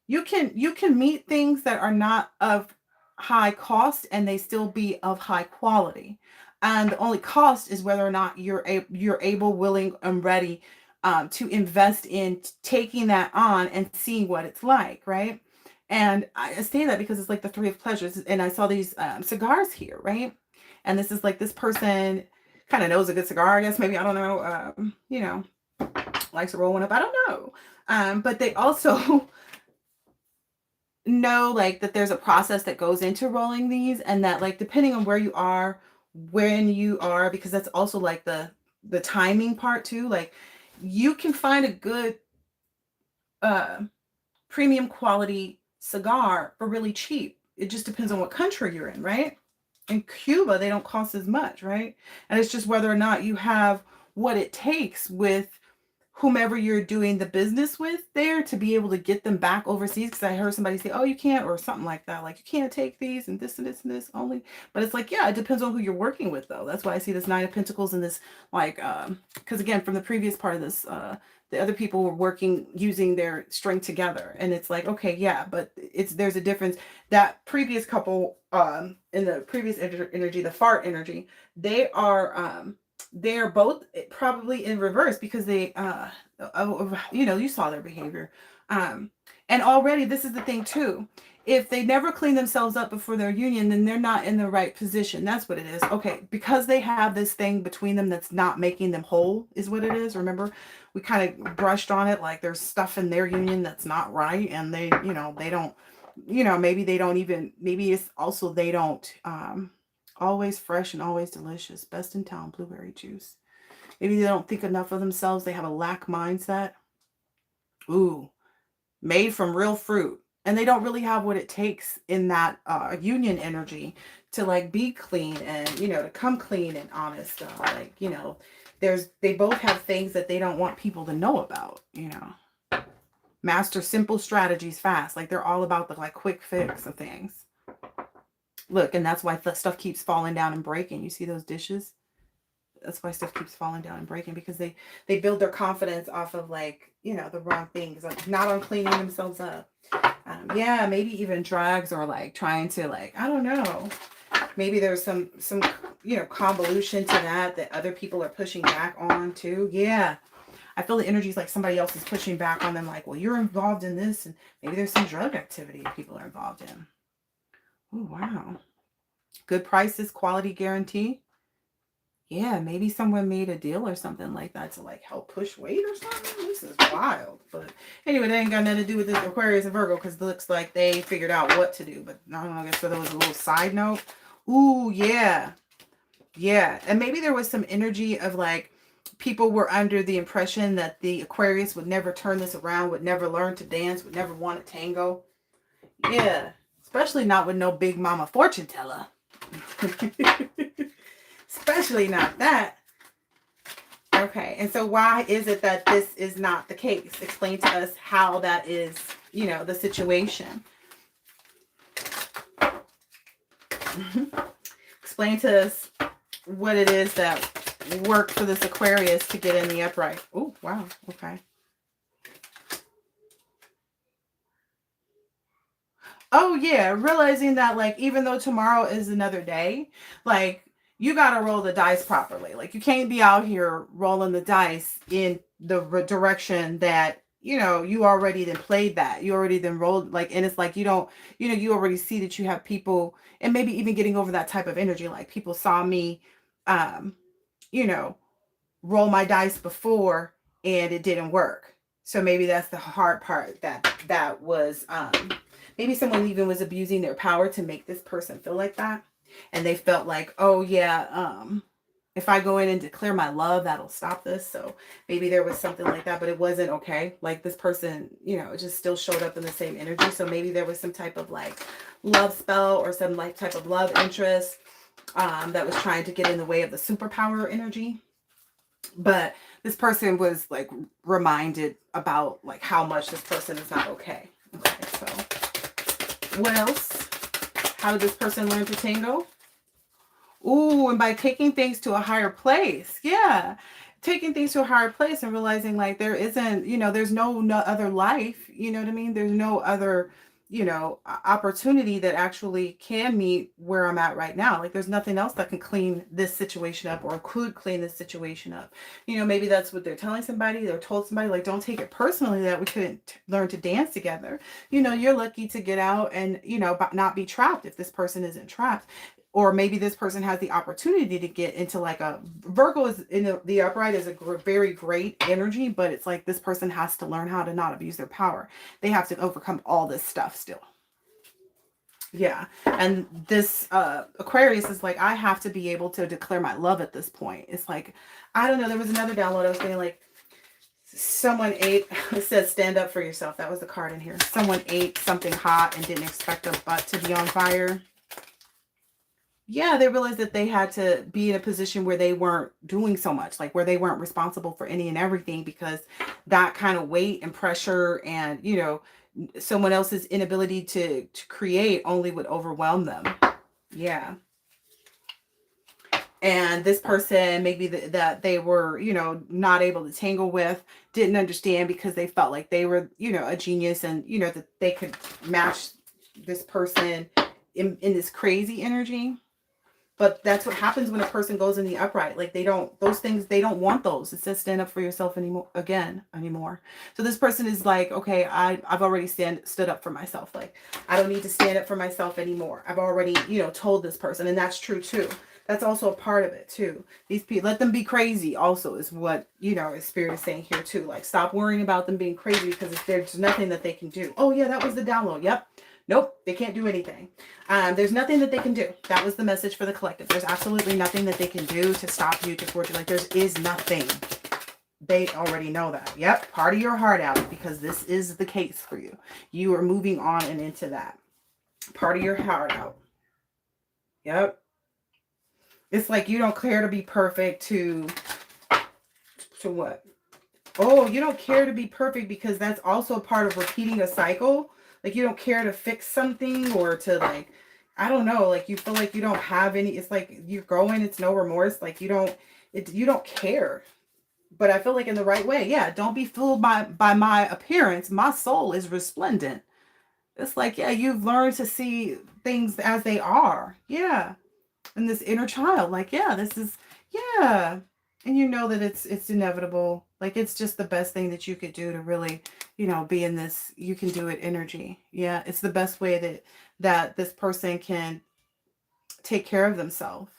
You can meet things that are not of high cost and they still be of high quality. And the only cost is whether or not you're able, willing, and ready to invest in taking that on and seeing what it's like, right? And I say that because it's like the three of pleasures. And I saw these cigars here, right? And this is like this person kind of knows a good cigar, I guess. Maybe, I don't know, likes to roll one up. I don't know. But they also know like that there's a process that goes into rolling these, and that like depending on where you are, when you are, because that's also like the timing part too. Like you can find a good uh premium quality cigar for really cheap. It just depends on what country you're in, right? In Cuba, they don't cost as much, right? And it's just whether or not you have what it takes with whomever you're doing the business with there to be able to get them back overseas. Because I heard somebody say, oh, you can't, or something like that. Like, you can't take these and this and this and this only. But it's like, yeah, it depends on who you're working with, though. That's why I see this Nine of Pentacles and this, like, because again, from the previous part of this, the other people were working using their strength together. And it's like, okay, yeah, but there's a difference. That previous couple, in the previous energy, the fart energy, they're both probably in reverse because they you saw their behavior, and already this is the thing too. If they never clean themselves up before their union, then they're not in the right position. That's what it is. Okay, because they have this thing between them that's not making them whole is what it is. Remember, we kind of brushed on it, like there's stuff in their union that's not right, and they don't, maybe they don't even, maybe it's also they don't always fresh and always delicious. Best in town blueberry juice. Maybe they don't think enough of themselves. They have a lack mindset. Ooh, made from real fruit. And they don't really have what it takes in that union energy to like be clean and, to come clean and honest. They both have things that they don't want people to know about, Master simple strategies fast. Like they're all about the like quick fix of things. Look, and that's why stuff keeps falling down and breaking. You see those dishes? That's why stuff keeps falling down and breaking, because they build their confidence off of like, the wrong things, like not on cleaning themselves up. Yeah, maybe even drugs, or like trying to like, I don't know. Maybe there's some convolution to that other people are pushing back on too. Yeah. I feel the energy is like somebody else is pushing back on them, like, well, you're involved in this, and maybe there's some drug activity people are involved in. Oh, wow. Good prices, quality guarantee. Yeah, maybe someone made a deal or something like that to like help push weight or something. This is wild. But anyway, that ain't got nothing to do with this Aquarius and Virgo, because it looks like they figured out what to do. But I don't know, I guess that was a little side note. Ooh, yeah. Yeah. And maybe there was some energy of like people were under the impression that the Aquarius would never turn this around, would never learn to dance, would never want a tango. Yeah. Especially not with no big mama fortune teller. Especially not that. Okay, and so why is it that this is not the case? Explain to us how that is, the situation. Explain to us what it is that worked for this Aquarius to get in the upright. Oh, wow. Okay. Oh, yeah. Realizing that, like, even though tomorrow is another day, like, you got to roll the dice properly. Like, you can't be out here rolling the dice in the direction that, you already then played that. You already then rolled, like, and it's like, you don't, you already see that you have people, and maybe even getting over that type of energy. Like, people saw me, you know, roll my dice before and it didn't work. So maybe that's the hard part, that was, maybe someone even was abusing their power to make this person feel like that. And they felt like, oh yeah, if I go in and declare my love, that'll stop this. So maybe there was something like that, but it wasn't okay. Like this person, just still showed up in the same energy. So maybe there was some type of like love spell or some like type of love interest that was trying to get in the way of the superpower energy. But this person was like reminded about like how much this person is not okay. Okay, so what else? How did this person learn to tango? Ooh, and by taking things to a higher place. Yeah. taking things to a higher place and realizing like there isn't, there's no other life, you know what I mean? There's no other, opportunity that actually can meet where I'm at right now. Like there's nothing else that can clean this situation up or could clean this situation up. Maybe that's what they're telling somebody. They're told somebody like, don't take it personally that we couldn't learn to dance together. You're lucky to get out and, not be trapped if this person isn't trapped. Or maybe this person has the opportunity to get into like a Virgo is in the upright is a very great energy, but it's like this person has to learn how to not abuse their power. They have to overcome all this stuff still. Yeah. And this Aquarius is like, I have to be able to declare my love at this point. It's like, I don't know. There was another download. I was getting like, someone ate, it says stand up for yourself. That was the card in here. Someone ate something hot and didn't expect a butt to be on fire. Yeah, they realized that they had to be in a position where they weren't doing so much, like where they weren't responsible for any and everything, because that kind of weight and pressure and, someone else's inability to create only would overwhelm them. Yeah. And this person, maybe that they were, not able to tangle with, didn't understand because they felt like they were, a genius and, that they could match this person in this crazy energy. But that's what happens when a person goes in the upright. Like they don't want those. It says stand up for yourself anymore. So this person is like, okay, I've already stood up for myself. Like I don't need to stand up for myself anymore. I've already, told this person. And that's true too. That's also a part of it too. These people, let them be crazy also is what, Spirit is saying here too. Like stop worrying about them being crazy because there's nothing that they can do. Oh yeah, that was the download. Yep. Nope, they can't do anything. There's nothing that they can do. That was the message for the collective. There's absolutely nothing that they can do to stop you, to thwart you. Like there is nothing. They already know that. Yep, party your heart out because this is the case for you. You are moving on and into that. Party your heart out. Yep. It's like you don't care to be perfect to what? Oh, you don't care to be perfect because that's also part of repeating a cycle. Like you don't care to fix something or to like, I don't know, like you feel like you don't have any, it's like you're going, it's no remorse. Like you don't care. But I feel like in the right way. Yeah. Don't be fooled by my appearance. My soul is resplendent. It's like, yeah, you've learned to see things as they are. Yeah. And this inner child, like, yeah, this is, yeah. And you know that it's inevitable. Like it's just the best thing that you could do to really, be in this, you can do it energy. Yeah. It's the best way that this person can take care of themselves.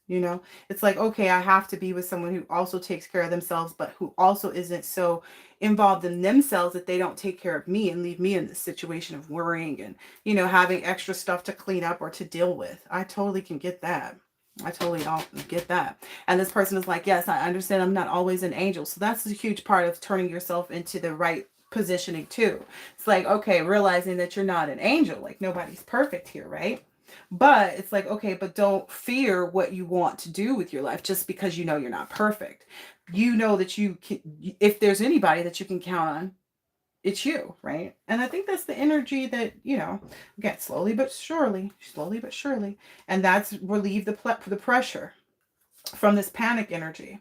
It's like, okay, I have to be with someone who also takes care of themselves, but who also isn't so involved in themselves that they don't take care of me and leave me in this situation of worrying and, having extra stuff to clean up or to deal with. I totally can get that. I totally get that. And this person is like, yes, I understand I'm not always an angel. So that's a huge part of turning yourself into the right positioning too. It's like, okay, realizing that you're not an angel, like nobody's perfect here, right? But it's like, okay, but don't fear what you want to do with your life just because you're not perfect. You know that you can, if there's anybody that you can count on, it's you, right? And I think that's the energy that, again, slowly but surely. And that's relieve the pressure from this panic energy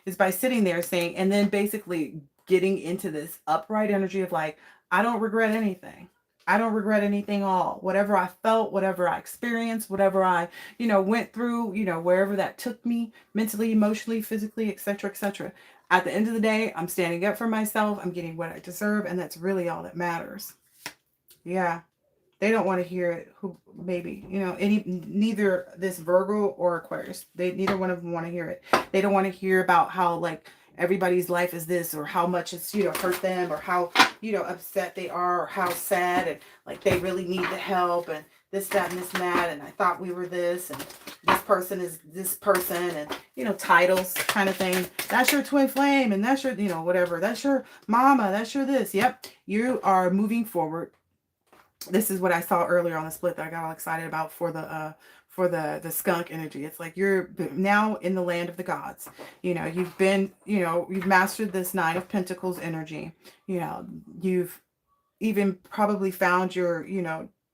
is by sitting there saying, and then basically getting into this upright energy of like, I don't regret anything. I don't regret anything all. Whatever I felt, whatever I experienced, whatever I, went through, wherever that took me mentally, emotionally, physically, etc., etc. At the end of the day, I'm standing up for myself. I'm getting what I deserve. And that's really all that matters. Yeah. They don't want to hear it. Neither this Virgo or Aquarius, neither one of them want to hear it. They don't want to hear about how like everybody's life is this or how much it's, hurt them or how, upset they are or how sad and like they really need the help and this, that, and this and that. And I thought we were this and this person is this person and, titles kind of thing. That's your twin flame and that's your, whatever. That's your mama. That's your this. Yep. You are moving forward. This is what I saw earlier on the split that I got all excited about for the skunk energy. It's like you're now in the land of the gods. You've been, you've mastered this Nine of Pentacles energy. You've even probably found your,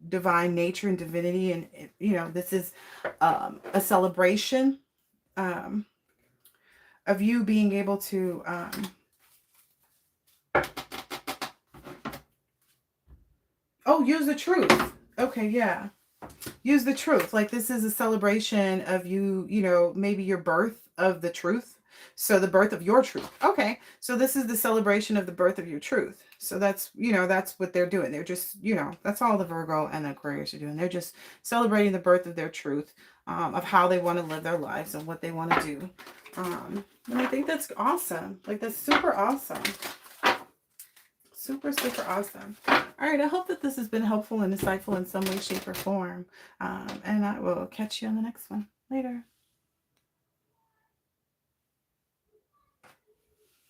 divine nature and divinity. And, this is a celebration of you being able to use the truth. Okay, yeah. Use the truth. Like this is a celebration of you, you know, maybe your birth of the truth. So the birth of your truth. Okay. So this is the celebration of the birth of your truth. So that's, you know, that's what they're doing. They're just, you know, that's all the Virgo and the Aquarius are doing. They're just celebrating the birth of their truth, of how they want to live their lives and what they want to do. And I think that's awesome. Like that's super awesome. Super, super awesome. All right. I hope that this has been helpful and insightful in some way, shape, or form. And I will catch you on the next one. Later.